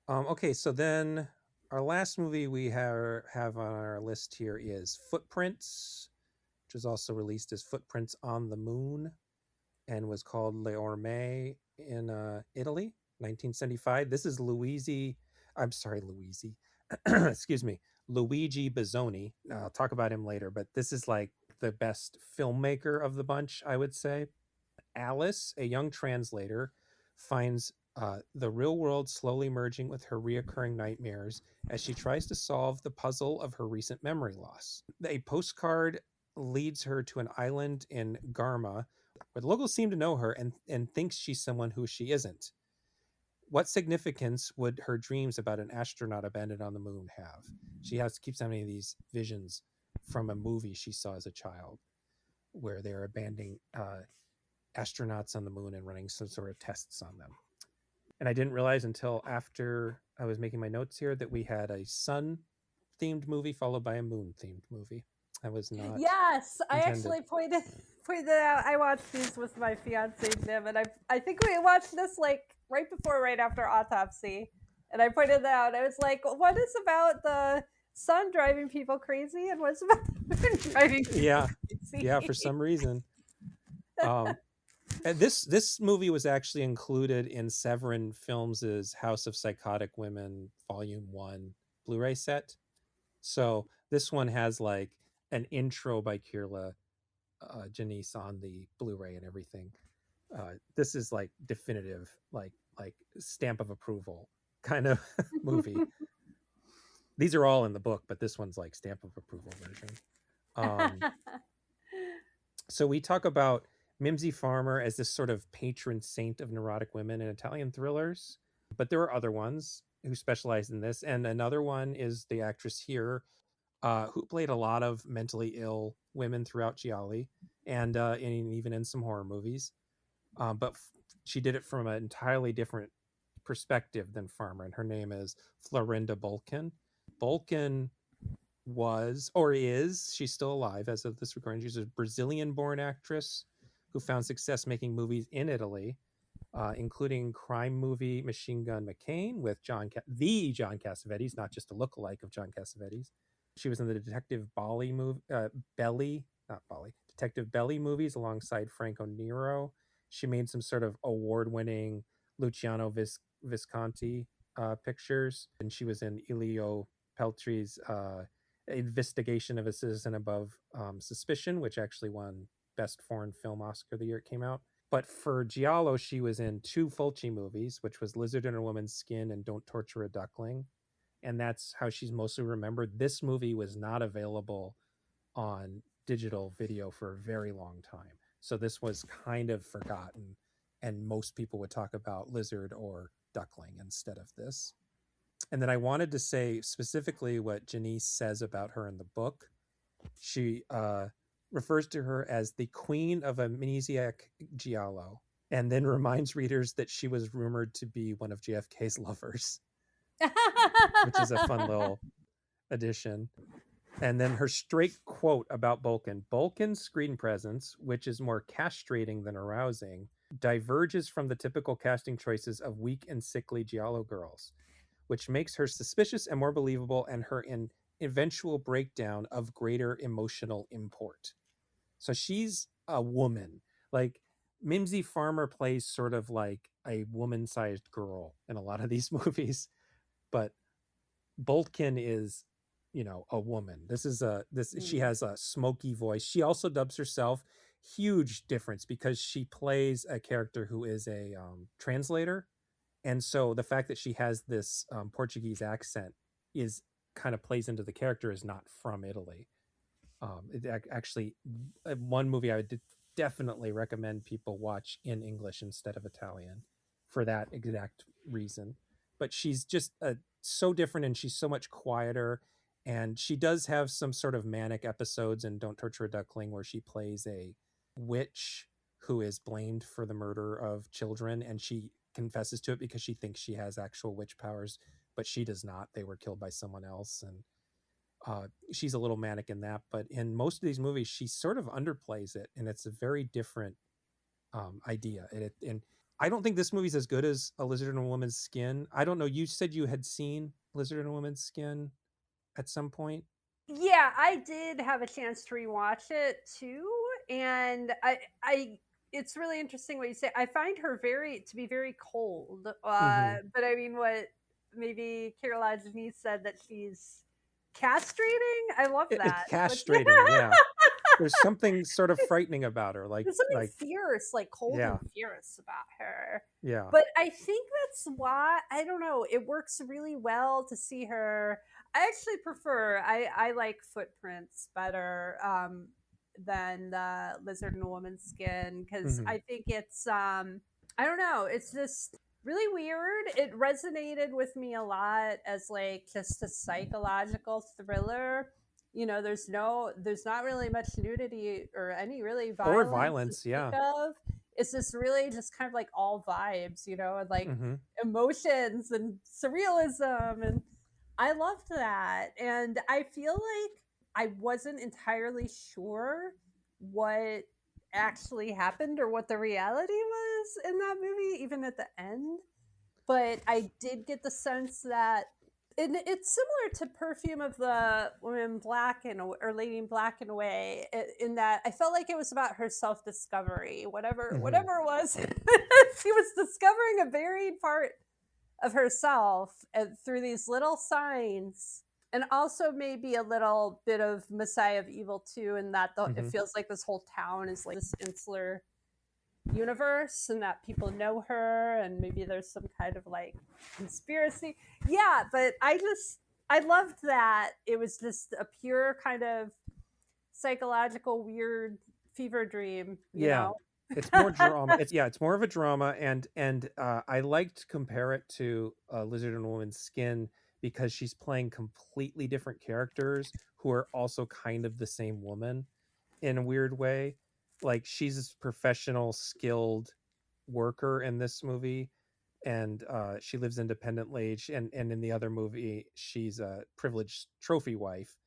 Speaker 1: Okay, so then our last movie we have on our list here is Footprints, which was also released as Footprints on the Moon and was called Le Orme in Italy, 1975. This is Luigi. I'm sorry, Luigi. Excuse me, Luigi Bazzoni. I'll talk about him later, but this is like the best filmmaker of the bunch, I would say. Alice, a young translator, finds the real world slowly merging with her reoccurring nightmares as she tries to solve the puzzle of her recent memory loss. A postcard leads her to an island in Garma where the locals seem to know her and thinks she's someone who she isn't. What significance would her dreams about an astronaut abandoned on the moon have? She keeps having these visions from a movie she saw as a child where they're abandoning astronauts on the moon and running some sort of tests on them. And I didn't realize until after I was making my notes here that we had a sun themed movie followed by a moon themed movie. That was not
Speaker 2: Yes, I
Speaker 1: intended.
Speaker 2: actually pointed out. I watched these with my fiance Nim, and I think we watched this like right after Autopsy, and I pointed out. I was like, "What is about the sun driving people crazy, and what's about the moon driving people
Speaker 1: Yeah, yeah. For
Speaker 2: crazy?"
Speaker 1: some reason, um, and this movie was actually included in Severin Films' House of Psychotic Women Volume One Blu-ray set. So this one has like an intro by Kier-La, Janisse on the Blu-ray and everything. This is like definitive, like stamp of approval kind of movie. These are all in the book, but this one's like stamp of approval version. Um, so we talk about Mimsy Farmer as this sort of patron saint of neurotic women in Italian thrillers, but there are other ones who specialize in this, and another one is the actress here, who played a lot of mentally ill women throughout Gialli and even in some horror movies. But she did it from an entirely different perspective than Farmer, and her name is Florinda Bolkan. Bolkan was, or is, she's still alive as of this recording. She's a Brazilian-born actress who found success making movies in Italy, including crime movie Machine Gun McCain with the John Cassavetes, not just a lookalike of John Cassavetes. She was in the Detective Detective Belly movies alongside Franco Nero. She made some sort of award-winning Luciano Visconti pictures, and she was in Elio Peltri's Investigation of a Citizen Above Suspicion, which actually won Best Foreign Film Oscar the year it came out. But for Giallo, she was in 2 Fulci movies, which was Lizard in a Woman's Skin and Don't Torture a Duckling. And that's how she's mostly remembered. This movie was not available on digital video for a very long time. So this was kind of forgotten. And most people would talk about Lizard or Duckling instead of this. And then I wanted to say specifically what Janisse says about her in the book. She refers to her as the queen of amnesiac giallo, and then reminds readers that she was rumored to be one of JFK's lovers, which is a fun little addition. And then her straight quote about Bolkan's screen presence, which is more castrating than arousing, diverges from the typical casting choices of weak and sickly giallo girls, which makes her suspicious and more believable, and her eventual breakdown of greater emotional import. So she's a woman. Like, Mimsy Farmer plays sort of like a woman-sized girl in a lot of these movies, but Boltkin is, a woman. She has a smoky voice. She also dubs herself. Huge difference, because she plays a character who is a translator, and so the fact that she has this Portuguese accent is kind of plays into the character, is not from Italy. Actually, one movie I would definitely recommend people watch in English instead of Italian for that exact reason. But she's just so different, and she's so much quieter. And she does have some sort of manic episodes in Don't Torture a Duckling, where she plays a witch who is blamed for the murder of children, and she confesses to it because she thinks she has actual witch powers, but she does not. They were killed by someone else, and she's a little manic in that. But in most of these movies, she sort of underplays it, and it's a very different idea. And I don't think this movie's as good as A Lizard in a Woman's Skin. I don't know. You said you had seen Lizard in a Woman's Skin at some point.
Speaker 2: Yeah, I did have a chance to rewatch it too, and it's really interesting what you say. I find her to be very cold.
Speaker 1: Mm-hmm.
Speaker 2: But I mean, what maybe Kier-La Janisse said, that she's castrating. I love
Speaker 1: It's
Speaker 2: that.
Speaker 1: castrating, yeah. There's something sort of frightening about her,
Speaker 2: There's something
Speaker 1: like
Speaker 2: fierce, like cold
Speaker 1: yeah,
Speaker 2: and fierce about her.
Speaker 1: yeah.
Speaker 2: But I think that's why, I don't know, it works really well to see her. I actually prefer, I like Footprints better than the Lizard in a Woman's Skin, because
Speaker 1: Mm-hmm.
Speaker 2: I think it's I don't know, it's just really weird. It resonated with me a lot as like just a psychological thriller. There's not really much nudity or any really
Speaker 1: Or
Speaker 2: violence to
Speaker 1: violence,
Speaker 2: speak
Speaker 1: yeah.
Speaker 2: of. It's just really just kind of like all vibes, and like
Speaker 1: Mm-hmm.
Speaker 2: emotions and surrealism. And I loved that. And I feel like I wasn't entirely sure what actually happened or what the reality was in that movie, even at the end. But I did get the sense that it's similar to Perfume of the Woman Black or Lady in Black in a way, in that I felt like it was about her self discovery, whatever
Speaker 1: Mm-hmm.
Speaker 2: whatever it was. She was discovering a varied part of herself through these little signs, and also maybe a little bit of Messiah of Evil too, in that it
Speaker 1: Mm-hmm.
Speaker 2: feels like this whole town is like this insular universe, and that people know her, and maybe there's some kind of like conspiracy. Yeah, but I loved that it was just a pure kind of psychological weird fever dream,
Speaker 1: Yeah, it's more drama. It's more of a drama, and I like to compare it to Lizard in a Woman's Skin, because she's playing completely different characters who are also kind of the same woman in a weird way. Like she's this professional, skilled worker in this movie, and she lives independently. And in the other movie, she's a privileged trophy wife.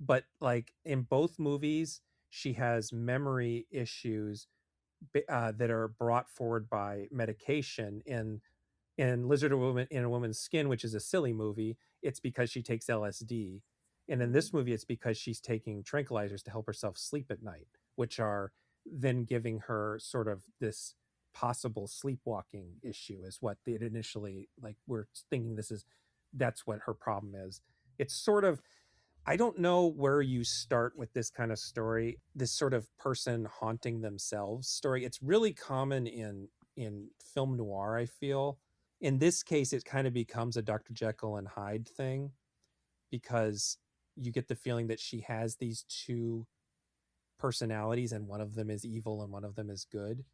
Speaker 1: But like in both movies, she has memory issues that are brought forward by medication. In Lizard a Woman in a Woman's Skin, which is a silly movie, it's because she takes LSD. And in this movie, it's because she's taking tranquilizers to help herself sleep at night, which are then giving her sort of this possible sleepwalking issue, is what it initially, like, we're thinking this is, that's what her problem is. It's sort of, I don't know where you start with this kind of story, this sort of person haunting themselves story. It's really common in film noir, I feel. In this case, it kind of becomes a Dr. Jekyll and Hyde thing, because you get the feeling that she has these two personalities, and one of them is evil and one of them is good,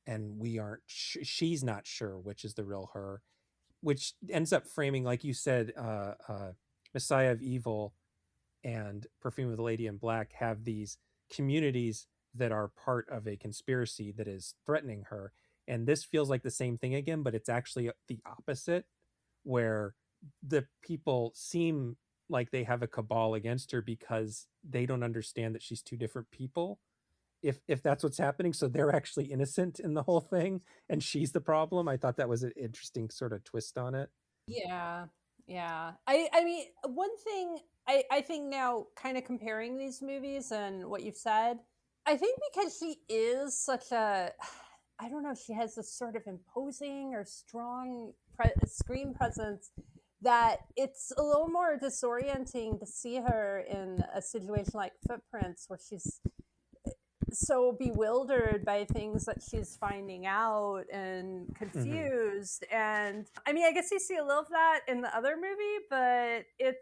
Speaker 1: and we aren't she's not sure which is the real her, which ends up framing, like you said, Messiah of Evil and Perfume of the Lady in Black have these communities that are part of a conspiracy that is threatening her. And this feels like the same thing again, but it's actually the opposite, where the people seem like they have a cabal against her because they don't understand that she's two different people. If that's what's happening, so they're actually innocent in the whole thing, and she's the problem. I thought that was an interesting sort of twist on it.
Speaker 2: Yeah. Yeah. I mean, one thing I think now, kind of comparing these movies and what you've said, I think because she is such a, I don't know, she has this sort of imposing or strong screen presence, that it's a little more disorienting to see her in a situation like Footprints, where she's so bewildered by things that she's finding out and
Speaker 1: Mm-hmm.
Speaker 2: confused. And I mean, I guess you see a little of that in the other movie, but it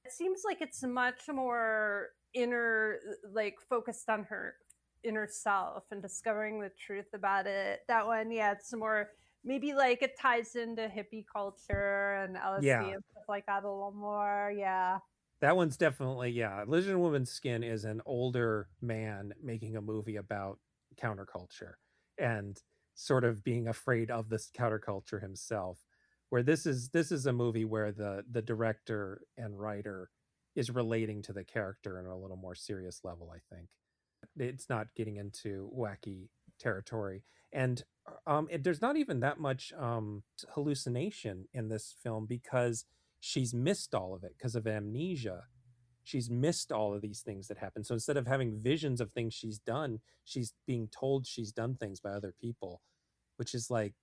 Speaker 2: seems like it's much more inner, like focused on her inner self and discovering the truth about it. That one, yeah, it's more, maybe like it ties into hippie culture and LSD
Speaker 1: Yeah,
Speaker 2: and stuff like that a little more. Yeah.
Speaker 1: that one's definitely, yeah. Lizard and Woman's Skin is an older man making a movie about counterculture and sort of being afraid of this counterculture himself. Where this is a movie where the director and writer is relating to the character on a little more serious level, I think. It's not getting into wacky territory. And there's not even that much hallucination in this film, because she's missed all of it because of amnesia. She's missed all of these things that happen. So instead of having visions of things she's done, she's being told she's done things by other people, which is like,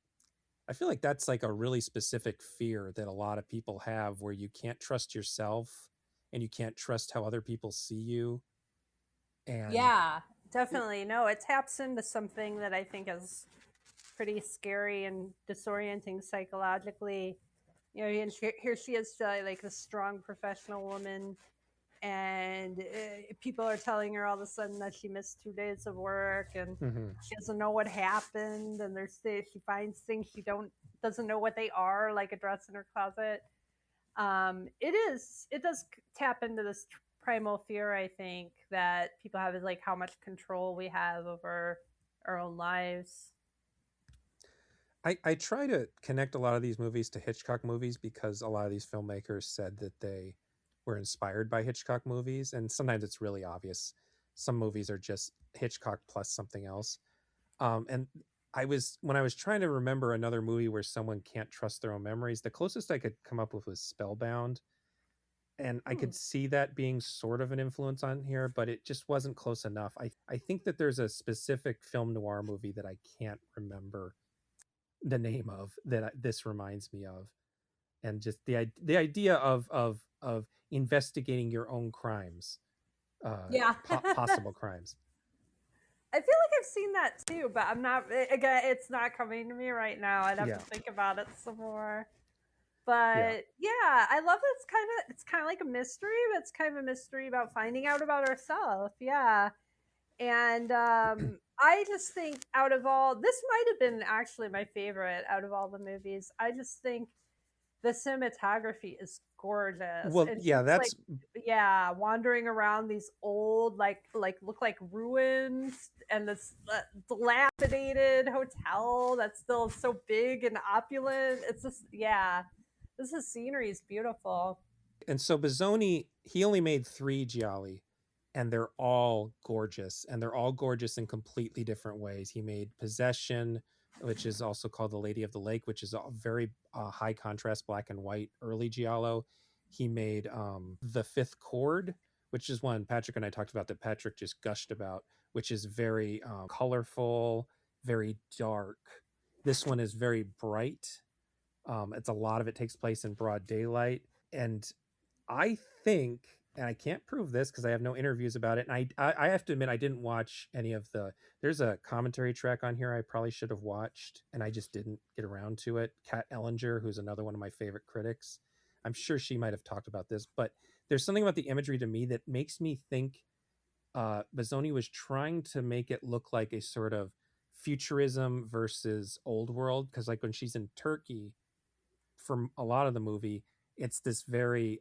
Speaker 1: I feel like that's like a really specific fear that a lot of people have, where you can't trust yourself and you can't trust how other people see you. And
Speaker 2: Yeah, definitely. No, it taps into something that I think is pretty scary and disorienting psychologically. You know, and here she is, like a strong professional woman, and people are telling her all of a sudden that she missed 2 days of work, and
Speaker 1: mhm.
Speaker 2: she doesn't know what happened, and she finds things she don't doesn't know what they are, like a dress in her closet. It does tap into this primal fear, I think, that people have, is like how much control we have over our own lives.
Speaker 1: I try to connect a lot of these movies to Hitchcock movies, because a lot of these filmmakers said that they were inspired by Hitchcock movies, and sometimes it's really obvious. Some movies are just Hitchcock plus something else. And when I was trying to remember another movie where someone can't trust their own memories, the closest I could come up with was Spellbound, and I
Speaker 2: Hmm.
Speaker 1: could see that being sort of an influence on here, but it just wasn't close enough. I think that there's a specific film noir movie that I can't remember the name of, that this reminds me of. And just the idea of investigating your own crimes,
Speaker 2: Yeah.
Speaker 1: possible crimes.
Speaker 2: I feel like I've seen that too, but I'm not, again, it's not coming to me right now. I'd have to
Speaker 1: Yeah,
Speaker 2: think about it some more.
Speaker 1: yeah.
Speaker 2: But yeah, I love that it's kind of like a mystery, but it's kind of a mystery about finding out about ourselves. Yeah. And I just think, out of all, this might have been actually my favorite out of all the movies. I just think The cinematography is gorgeous,
Speaker 1: Well,
Speaker 2: and
Speaker 1: yeah,
Speaker 2: she's like,
Speaker 1: that's
Speaker 2: yeah, wandering around these old, like look like ruins, and this dilapidated hotel that's still so big and opulent. It's just, yeah, this is scenery is beautiful.
Speaker 1: and so Bazzoni, he only made 3 gialli, and they're all gorgeous, and they're all gorgeous in completely different ways. He made Possession, which is also called The Lady of the Lake, which is a very high contrast black and white early giallo. He made The Fifth Chord, which is one Patrick and I talked about that Patrick just gushed about, which is very colorful, very dark. This one is very bright. It's a lot of it takes place in broad daylight, and I think, and I can't prove this because I have no interviews about it, and I have to admit I didn't watch any of the. There's a commentary track on here I probably should have watched, and I just didn't get around to it. Kat Ellinger, who's another one of my favorite critics, I'm sure she might have talked about this, but there's something about the imagery to me that makes me think Bazzoni was trying to make it look like a sort of futurism versus old world, because like when she's in Turkey for a lot of the movie, it's this very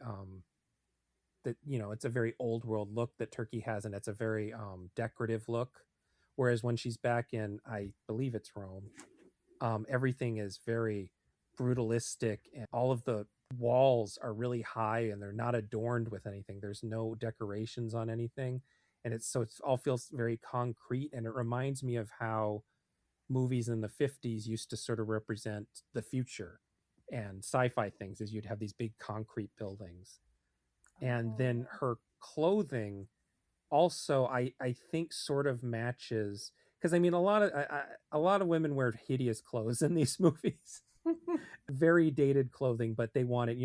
Speaker 1: that it's a very old world look that Turkey has, and it's a very decorative look. Whereas when she's back in, I believe it's Rome, everything is very brutalistic, and all of the walls are really high and they're not adorned with anything. There's no decorations on anything, and it all feels very concrete. And it reminds me of how movies in the 50s used to sort of represent the future and sci-fi things, as you'd have these big concrete buildings. And
Speaker 2: Oh,
Speaker 1: then her clothing also, I think sort of matches, because I mean a lot of women wear hideous clothes in these movies,
Speaker 2: yeah.
Speaker 1: very dated clothing, but they wanted,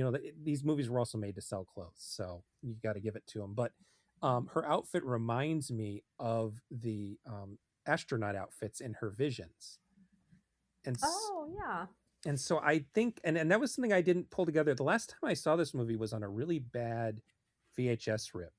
Speaker 1: these movies were also made to sell clothes, so you got to give it to them. But her outfit reminds me of the astronaut outfits in her visions, and
Speaker 2: Oh, yeah.
Speaker 1: and so I think, and that was something I didn't pull together. The last time I saw this movie was on a really bad VHS rip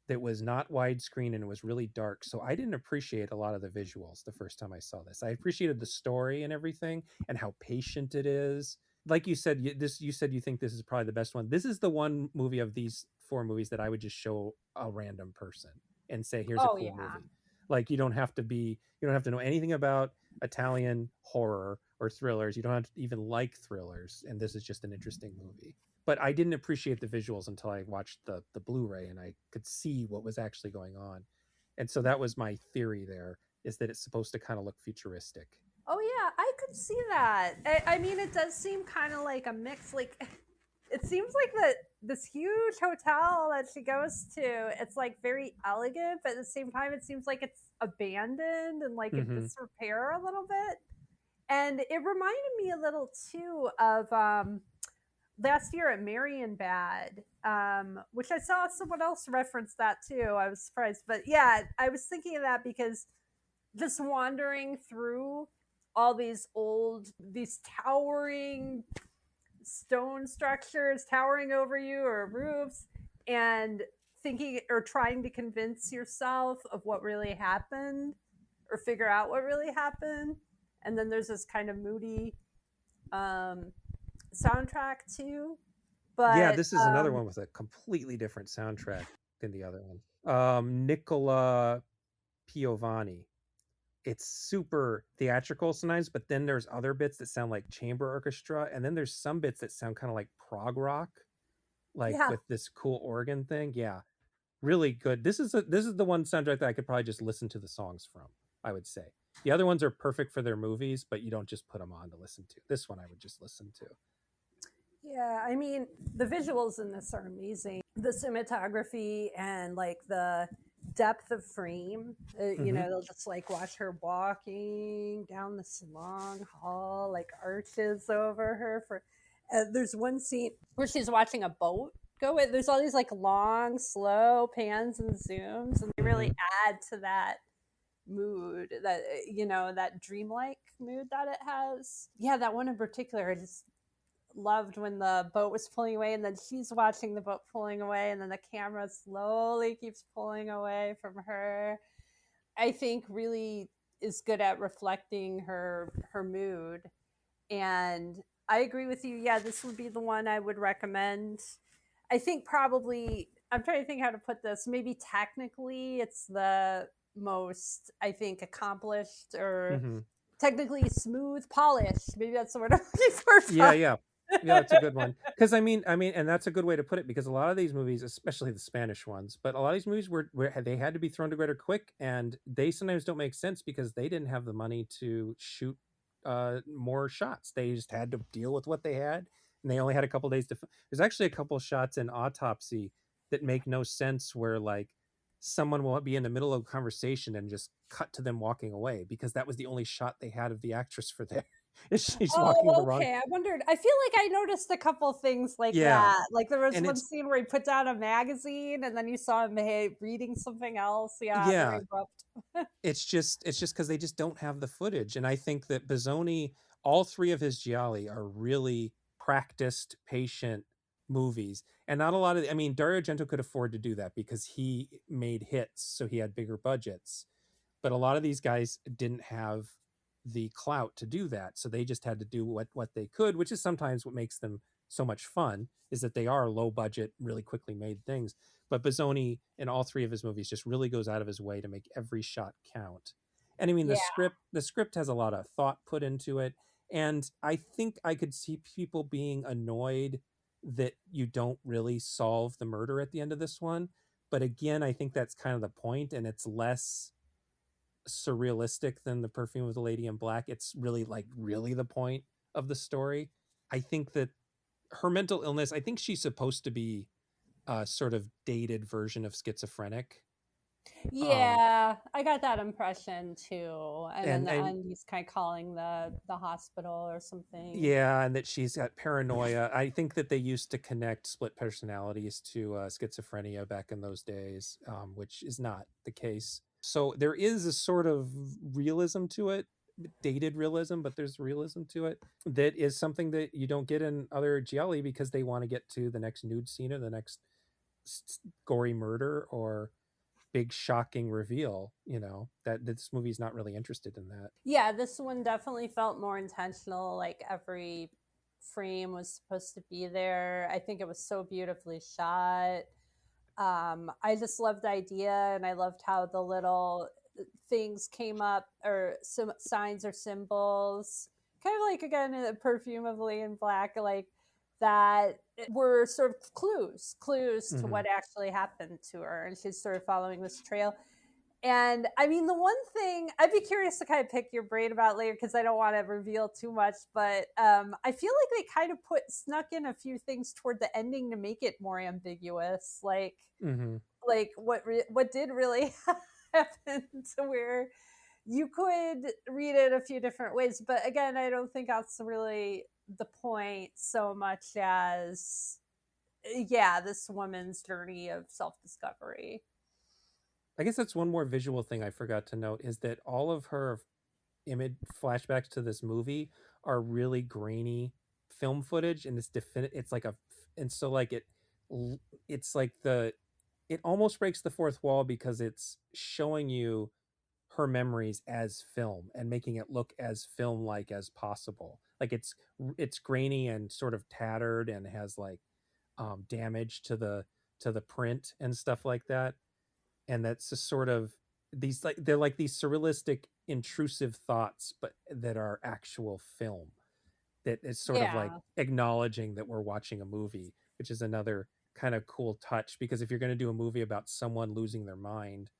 Speaker 1: that was not widescreen, and it was really dark. So I didn't appreciate a lot of the visuals the first time I saw this. I appreciated the story and everything and how patient it is. Like you said, you said you think this is probably the best one. This is the one movie of these 4 movies that I would just show a random person and say, here's a
Speaker 2: Oh,
Speaker 1: cool
Speaker 2: yeah.
Speaker 1: movie. Like you don't have to know anything about Italian horror or thrillers. You don't have to even like thrillers, and this is just an interesting movie. But I didn't appreciate the visuals until I watched the Blu-ray and I could see what was actually going on. And so that was my theory there, is that it's supposed to kind of look futuristic.
Speaker 2: Oh, yeah, I could see that. I mean, it does seem kind of like a mix. Like, it seems like that this huge hotel that she goes to, it's like very elegant, but at the same time, it seems like it's abandoned and like in
Speaker 1: Mm-hmm.
Speaker 2: disrepair a little bit. And it reminded me a little too of last year at Marienbad, which I saw someone else reference that too. I was surprised, but yeah, I was thinking of that because just wandering through all these towering stone structures towering over you or roofs, and thinking or trying to convince yourself of what really happened or figure out what really happened. And then there's this kind of moody um, soundtrack too.
Speaker 1: Yeah,
Speaker 2: But
Speaker 1: this is another one with a completely different soundtrack than the other one. Nicola Piovani. It's super theatrical sometimes, but then there's other bits that sound like chamber orchestra, and then there's some bits that sound kind of like prog rock, like
Speaker 2: yeah.
Speaker 1: with this cool organ thing. Yeah, really good. This is the one soundtrack that I could probably just listen to the songs from, I would say. The other ones are perfect for their movies, but you don't just put them on to listen to. This one I would just listen to.
Speaker 2: Yeah, I mean, the visuals in this are amazing. The cinematography and like the depth of frame.
Speaker 1: Mm-hmm.
Speaker 2: They'll just like watch her walking down this long hall, like arches over her. There's one scene where she's watching a boat go. There's all these like long, slow pans and zooms, and they
Speaker 1: Mm-hmm.
Speaker 2: really add to that mood, that dreamlike mood that it has. Yeah, that one in particular, I just loved when the boat was pulling away and then she's watching the boat pulling away and then the camera slowly keeps pulling away from her. I think really is good at reflecting her mood. And I agree with you. Yeah, this would be the one I would recommend. I think probably, I'm trying to think how to put this. Maybe technically it's the most, I think, accomplished or
Speaker 1: Mm-hmm.
Speaker 2: technically smooth, polished. Maybe that's the word I'm looking for.
Speaker 1: Yeah, yeah, yeah. That's a good one because I mean, and that's a good way to put it because a lot of these movies, especially the Spanish ones, but a lot of these movies were they had to be thrown together quick, and they sometimes don't make sense because they didn't have the money to shoot more shots. They just had to deal with what they had, and they only had a couple days to. There's actually a couple shots in Autopsy that make no sense where like someone will be in the middle of a conversation and just cut to them walking away because that was the only shot they had of the actress for there. She's walking the
Speaker 2: Oh,
Speaker 1: wrong.
Speaker 2: okay. I wondered. I feel like I noticed a couple things like
Speaker 1: Yeah,
Speaker 2: that. Like there was
Speaker 1: and
Speaker 2: one
Speaker 1: it's
Speaker 2: scene where he put down a magazine and then you saw him reading something else. Yeah, very
Speaker 1: yeah,
Speaker 2: abrupt.
Speaker 1: it's just because they just don't have the footage, and I think that Bazzoni, all three of his gialli are really practiced, patient movies, and not a lot of. I mean, Dario Argento could afford to do that because he made hits, so he had bigger budgets. But a lot of these guys didn't have the clout to do that, so they just had to do what they could, which is sometimes what makes them so much fun, is that they are low budget, really quickly made things. But Bazzoni in all three of his movies just really goes out of his way to make every shot count. And I mean, the
Speaker 2: Yeah.
Speaker 1: script has a lot of thought put into it, and I think I could see people being annoyed that you don't really solve the murder at the end of this one. But again, I think that's kind of the point, and it's less surrealistic than the Perfume of the Lady in Black. It's really like really the point of the story. I think that her mental illness, I think she's supposed to be a sort of dated version of schizophrenic. Um
Speaker 2: Yeah, I got that impression too. And then the
Speaker 1: and
Speaker 2: end, he's kind of calling the hospital or something.
Speaker 1: yeah, and that she's got paranoia. I think that they used to connect split personalities to schizophrenia back in those days, which is not the case. So there is a sort of realism to it, dated realism, but there's realism to it that is something that you don't get in other gialli because they want to get to the next nude scene or the next gory murder or big shocking reveal. That this movie's not really interested in that.
Speaker 2: Yeah, this one definitely felt more intentional. Like every frame was supposed to be there. I think it was so beautifully shot. I just loved the idea, and I loved how the little things came up, or some signs or symbols, kind of like again in the Perfume of Lady in Black, like that were sort of clues to
Speaker 1: Mm-hmm.
Speaker 2: what actually happened to her, and she's sort of following this trail. And I mean, the one thing I'd be curious to kind of pick your brain about later because I don't want to reveal too much, but I feel like they kind of snuck in a few things toward the ending to make it more ambiguous,
Speaker 1: Mm-hmm.
Speaker 2: like what did really happen, to where you could read it a few different ways. But again, I don't think that's really the point so much as, yeah, this woman's journey of self discovery.
Speaker 1: I guess that's one more visual thing I forgot to note is that all of her image flashbacks to this movie are really grainy film footage, and it's like a and so like it's like it almost breaks the fourth wall because it's showing you her memories as film and making it look as film like as possible. Like it's grainy and sort of tattered and has like damage to the print and stuff like that. And that's just sort of these like they're like these surrealistic intrusive thoughts but that are actual film, that is sort of like
Speaker 2: Yeah.
Speaker 1: acknowledging that we're watching a movie, which is another kind of cool touch because if you're going to do a movie about someone losing their mind,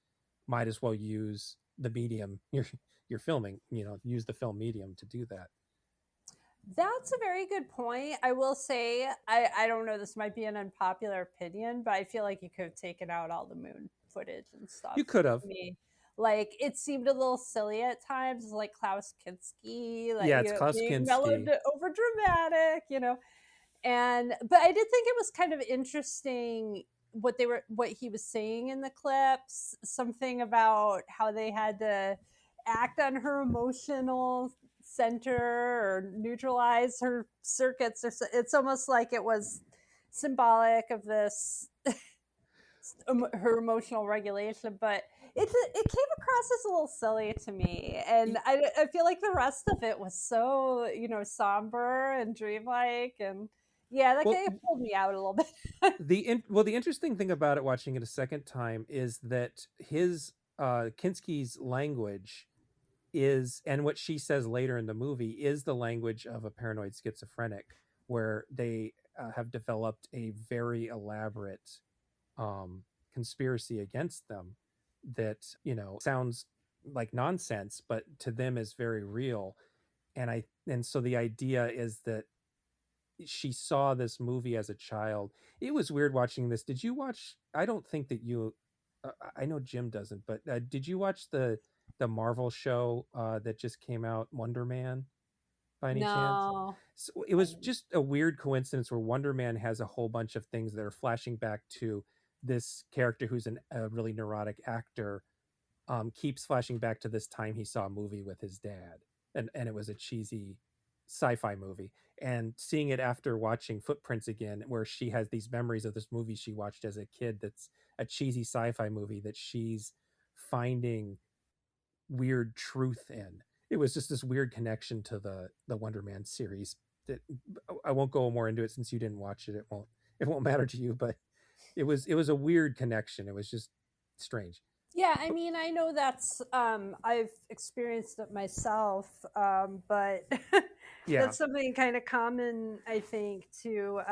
Speaker 1: might as well use the medium you're filming, use the film medium to do that.
Speaker 2: That's a very good point. I will say, I don't know, this might be an unpopular opinion, but I feel like you could have taken out all the moon footage and stuff.
Speaker 1: You could have.
Speaker 2: To me, like it seemed a little silly at times, like Klaus Kinski, like
Speaker 1: Yeah, it's Klaus
Speaker 2: being
Speaker 1: Kinski.
Speaker 2: over dramatic. And but I did think it was kind of interesting what he was saying in the clips, something about how they had to act on her emotional center or neutralize her circuits, or it's almost like it was symbolic of this her emotional regulation, but it came across as a little silly to me, and I feel like the rest of it was so somber and dreamlike, and yeah, that
Speaker 1: Well,
Speaker 2: kind of pulled me out a little bit.
Speaker 1: the interesting thing about it, watching it a second time, is that his Kinski's language is, and what she says later in the movie, is the language of a paranoid schizophrenic, where they have developed a very elaborate conspiracy against them that sounds like nonsense, but to them is very real. And so the idea is that she saw this movie as a child. It was weird watching this. Did you watch? I don't think that you. I know Jim doesn't, but did you watch the Marvel show that just came out, Wonder Man, by any chance?
Speaker 2: No.
Speaker 1: So it was just a weird coincidence where Wonder Man has a whole bunch of things that are flashing back to this character who's a really neurotic actor. Keeps flashing back to this time he saw a movie with his dad, and it was a cheesy sci-fi movie. And seeing it after watching Footprints again, where she has these memories of this movie she watched as a kid, that's a cheesy sci-fi movie that she's finding weird truth in. It was just this weird connection to the Wonder Man series that I won't go more into it since you didn't watch it. It won't matter to you, but it was a weird connection. It was just strange.
Speaker 2: Yeah, I mean, I know that's I've experienced it myself, but
Speaker 1: Yeah.
Speaker 2: that's something kind of common, I think, to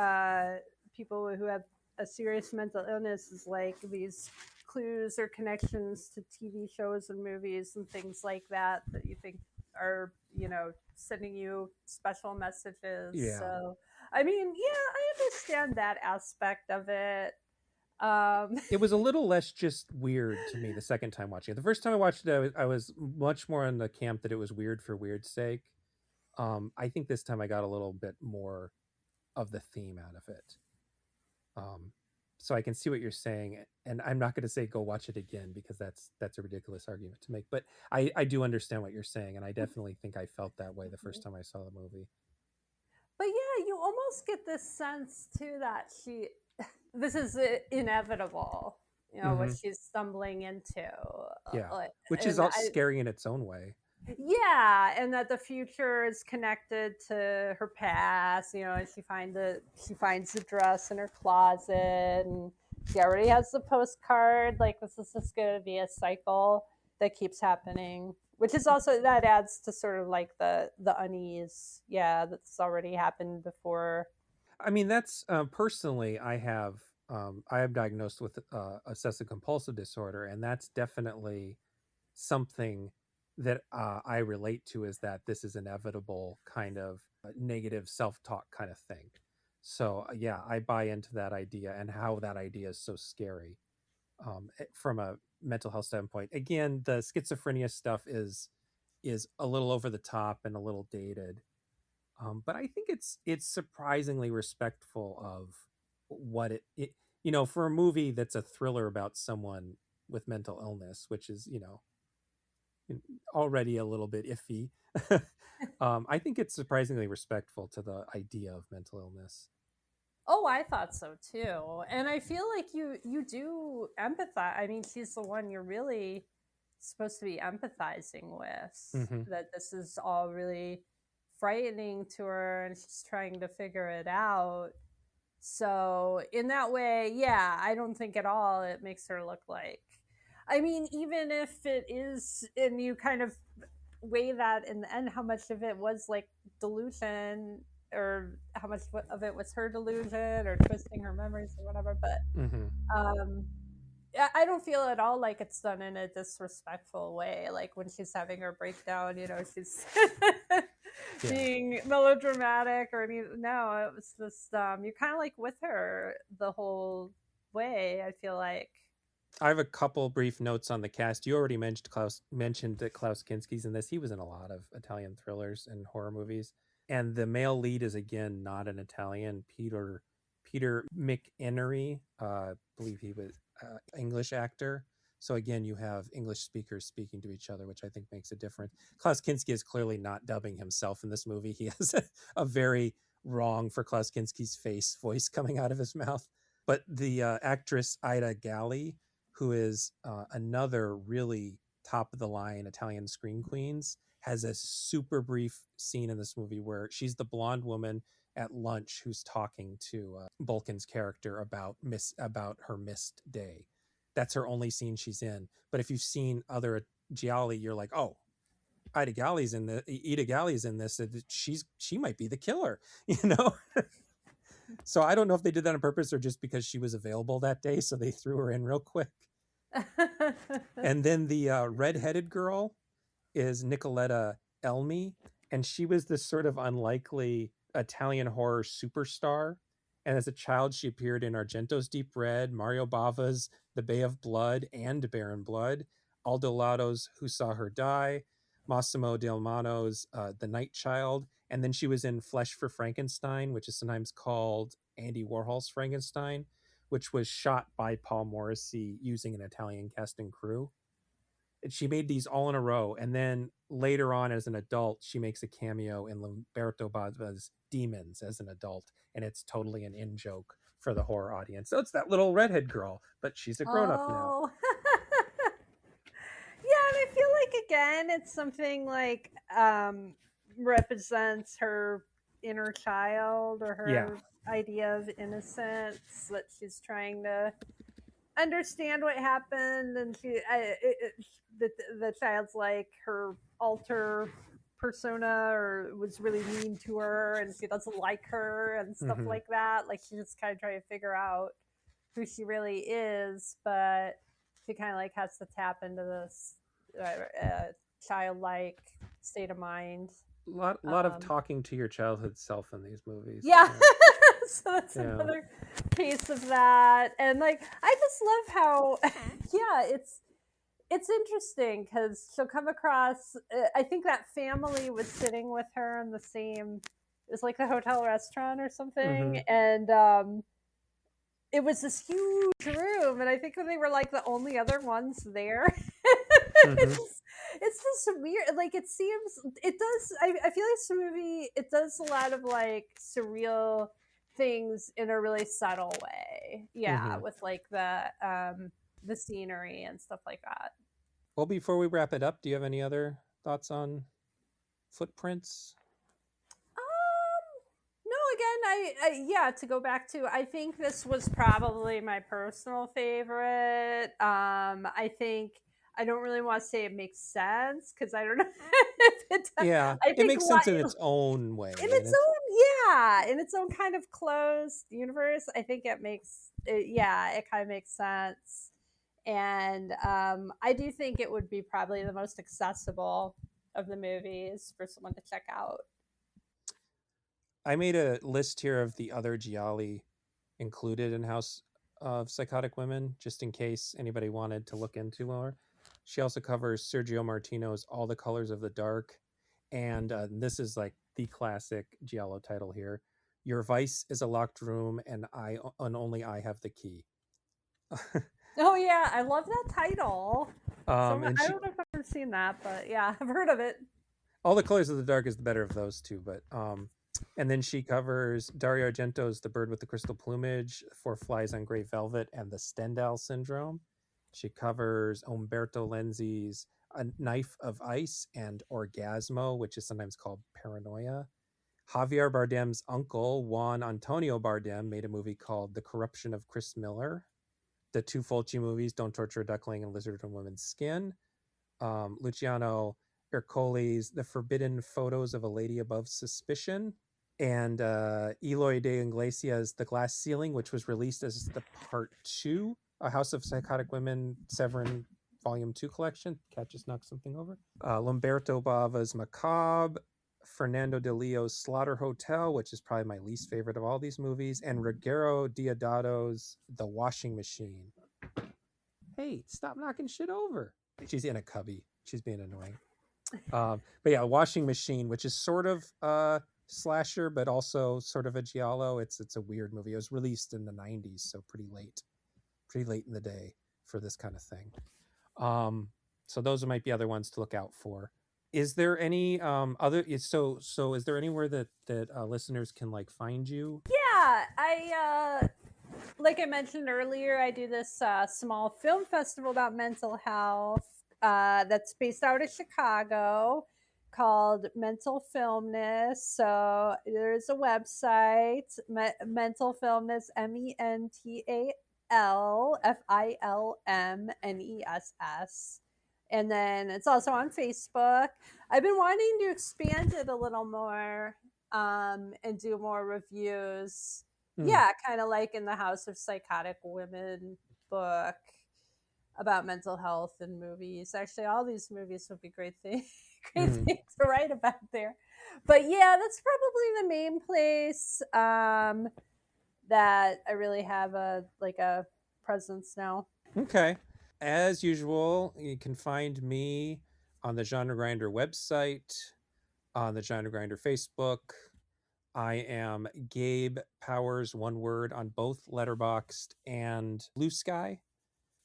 Speaker 2: people who have a serious mental illness, is like these clues or connections to TV shows and movies and things like that that you think are, sending you special messages.
Speaker 1: Yeah.
Speaker 2: So, I mean, yeah, I understand that aspect of it.
Speaker 1: It was a little less just weird to me the second time watching it. The first time I watched it, I was much more on the camp that it was weird for weird's sake. I think this time I got a little bit more of the theme out of it. Um, so I can see what you're saying, and I'm not going to say go watch it again, because that's a ridiculous argument to make. But I do understand what you're saying, and I definitely think I felt that way the first time I saw the movie.
Speaker 2: But yeah, you almost get this sense too that this is inevitable, what
Speaker 1: Hmm.
Speaker 2: she's stumbling into.
Speaker 1: Yeah,
Speaker 2: Like,
Speaker 1: which is
Speaker 2: and
Speaker 1: all scary in its own way.
Speaker 2: yeah, and that the future is connected to her past, and she finds the dress in her closet, and she already has the postcard. Like, this is just going to be a cycle that keeps happening, which is also, that adds to sort of like the unease. Yeah, that's already happened before.
Speaker 1: I mean, that's personally, I am diagnosed with obsessive compulsive disorder, and that's definitely something that I relate to, is that this is inevitable kind of negative self-talk kind of thing. So yeah, I buy into that idea and how that idea is so scary from a mental health standpoint. Again, the schizophrenia stuff is a little over the top and a little dated, but I think it's surprisingly respectful of what it for a movie that's a thriller about someone with mental illness, which is already a little bit iffy. I think it's surprisingly respectful to the idea of mental illness.
Speaker 2: Oh, I thought so too. And I feel like you do empathize. I mean, she's the one you're really supposed to be empathizing with.
Speaker 1: Hmm.
Speaker 2: That this is all really frightening to her, and she's trying to figure it out. So, in that way, yeah, I don't think at all it makes her look like. I mean, even if it is, and you kind of weigh that in the end, how much of it was like delusion, or how much of it was her delusion or twisting her memories or whatever. But
Speaker 1: Hmm.
Speaker 2: um, I don't feel at all like it's done in a disrespectful way. Like when she's having her breakdown, she's
Speaker 1: Yeah.
Speaker 2: being melodramatic or any. No, it was just you're kind of like with her the whole way. I feel like.
Speaker 1: I have a couple brief notes on the cast. You already mentioned that Klaus Kinski's in this. He was in a lot of Italian thrillers and horror movies. And the male lead is again not an Italian. Peter McInnery, I believe he was English actor. So again, you have English speakers speaking to each other, which I think makes a difference. Klaus Kinski is clearly not dubbing himself in this movie. He has a very wrong for Klaus Kinski's face voice coming out of his mouth. But the actress Ida Galli, who is another really top of the line Italian scream queens, has a super brief scene in this movie where she's the blonde woman at lunch who's talking to Bulkin's character about her missed day. That's her only scene she's in. But if you've seen other gialli, you're like, oh, Ida Galli's in this. She might be the killer, you know. So I don't know if they did that on purpose or just because she was available that day, so they threw her in real quick. And then the redheaded girl is Nicoletta Elmi, and she was this sort of unlikely Italian horror superstar. And as a child, she appeared in Argento's Deep Red, Mario Bava's The Bay of Blood and Barren Blood, Aldo Lato's Who Saw Her Die, Massimo Dalmano's The Night Child, and then she was in Flesh for Frankenstein, which is sometimes called Andy Warhol's Frankenstein, which was shot by Paul Morrissey using an Italian cast and crew. And she made these all in a row, and then later on as an adult she makes a cameo in Lamberto Bava's Demons as an adult, and it's totally an in-joke for the horror audience. So it's that little redhead girl, but she's a grown-up now.
Speaker 2: Yeah, and I feel like again it's something like represents her inner child or her idea of innocence, that she's trying to understand what happened, and the child's like her alter persona or was really mean to her and she doesn't like her and stuff like that. Like she's just kind of trying to figure out who she really is, but she kind of like has to tap into this childlike state of mind.
Speaker 1: A lot of talking to your childhood self in these movies.
Speaker 2: Yeah. So that's another case of that. And like I just love how it's interesting because she'll come across I think that family was sitting with her in the same, it was like the hotel restaurant or something, and it was this huge room, and I think they were like the only other ones there. It's just weird. Like it does. I feel like this movie, it does a lot of like surreal things in a really subtle way. Yeah, with like the scenery and stuff like that.
Speaker 1: Well, before we wrap it up, do you have any other thoughts on Footprints?
Speaker 2: No, again, to go back to, I think this was probably my personal favorite. I think I don't really want to say it makes sense because I don't know if it does.
Speaker 1: Yeah, it makes sense in its own way.
Speaker 2: In its own kind of closed universe. I think it kind of makes sense. And I do think it would be probably the most accessible of the movies for someone to check out.
Speaker 1: I made a list here of the other gialli included in House of Psychotic Women, just in case anybody wanted to look into more. She also covers Sergio Martino's All the Colors of the Dark, and this is like the classic giallo title here. Your vice is a locked room, and only I have the key.
Speaker 2: Oh yeah, I love that title. I don't know if I've ever seen that, but yeah, I've heard of it.
Speaker 1: All the Colors of the Dark is the better of those two, but and then she covers Dario Argento's The Bird with the Crystal Plumage, Four Flies on Grey Velvet, and the Stendhal Syndrome. She covers Umberto Lenzi's A Knife of Ice and Orgasmo, which is sometimes called Paranoia. Javier Bardem's uncle, Juan Antonio Bardem, made a movie called The Corruption of Chris Miller. The two Fulci movies, Don't Torture a Duckling and Lizard on Woman's Skin. Luciano Ercoli's The Forbidden Photos of a Lady Above Suspicion. And Eloy de Iglesias' The Glass Ceiling, which was released as the part 2, A House of Psychotic Women, Severin Volume 2 collection. Cat just knocked something over. Lamberto Bava's Macabre, Fernando de Leo's Slaughter Hotel, which is probably my least favorite of all these movies, and Ruggero Deodato's The Washing Machine. Hey, stop knocking shit over. She's in a cubby. She's being annoying. But yeah, Washing Machine, which is sort of slasher, but also sort of a giallo. It's a weird movie. It was released in the 90s, so pretty late in the day for this kind of thing. So those might be other ones to look out for. Is there any other? So is there anywhere that listeners can like find you?
Speaker 2: Yeah, like I mentioned earlier, I do this small film festival about mental health that's based out of Chicago called Mental Filmness. So there's a website, Mental Filmness, MENTALFILMNESS. And then it's also on Facebook. I've been wanting to expand it a little more and do more reviews. Yeah, kind of like in the House of Psychotic Women book about mental health and movies. Actually, all these movies would be great things to write about there. But yeah, that's probably the main place that I really have a presence now.
Speaker 1: Okay. As usual, you can find me on the Genre Grinder website, on the Genre Grinder Facebook. I am Gabe Powers, one word, on both Letterboxd and Blue Sky.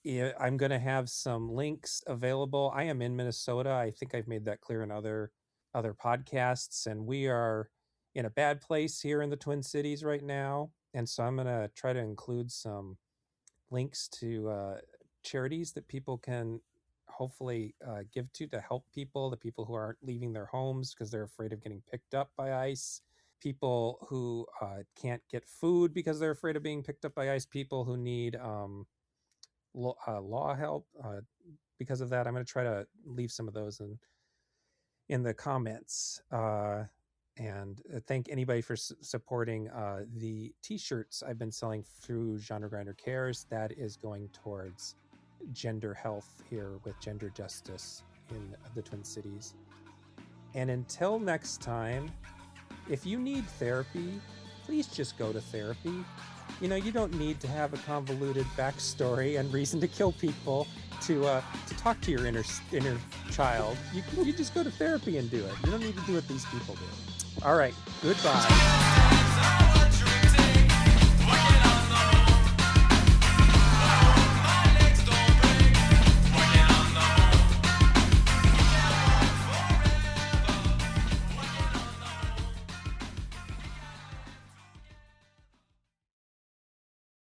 Speaker 1: Yeah, I'm going to have some links available. I am in Minnesota. I think I've made that clear in other podcasts, and we are in a bad place here in the Twin Cities right now. And so I'm going to try to include some links to charities that people can hopefully give to help people, the people who aren't leaving their homes because they're afraid of getting picked up by ICE, people who can't get food because they're afraid of being picked up by ICE, people who need law help because of that. I'm going to try to leave some of those in the comments. And thank anybody for supporting the t-shirts I've been selling through Genre Grinder Cares. That is going towards gender health here with gender justice in the Twin Cities. And until next time, if you need therapy, please just go to therapy. You know, you don't need to have a convoluted backstory and reason to kill people to talk to your inner child. You just go to therapy and do it. You don't need to do what these people do. All right, goodbye.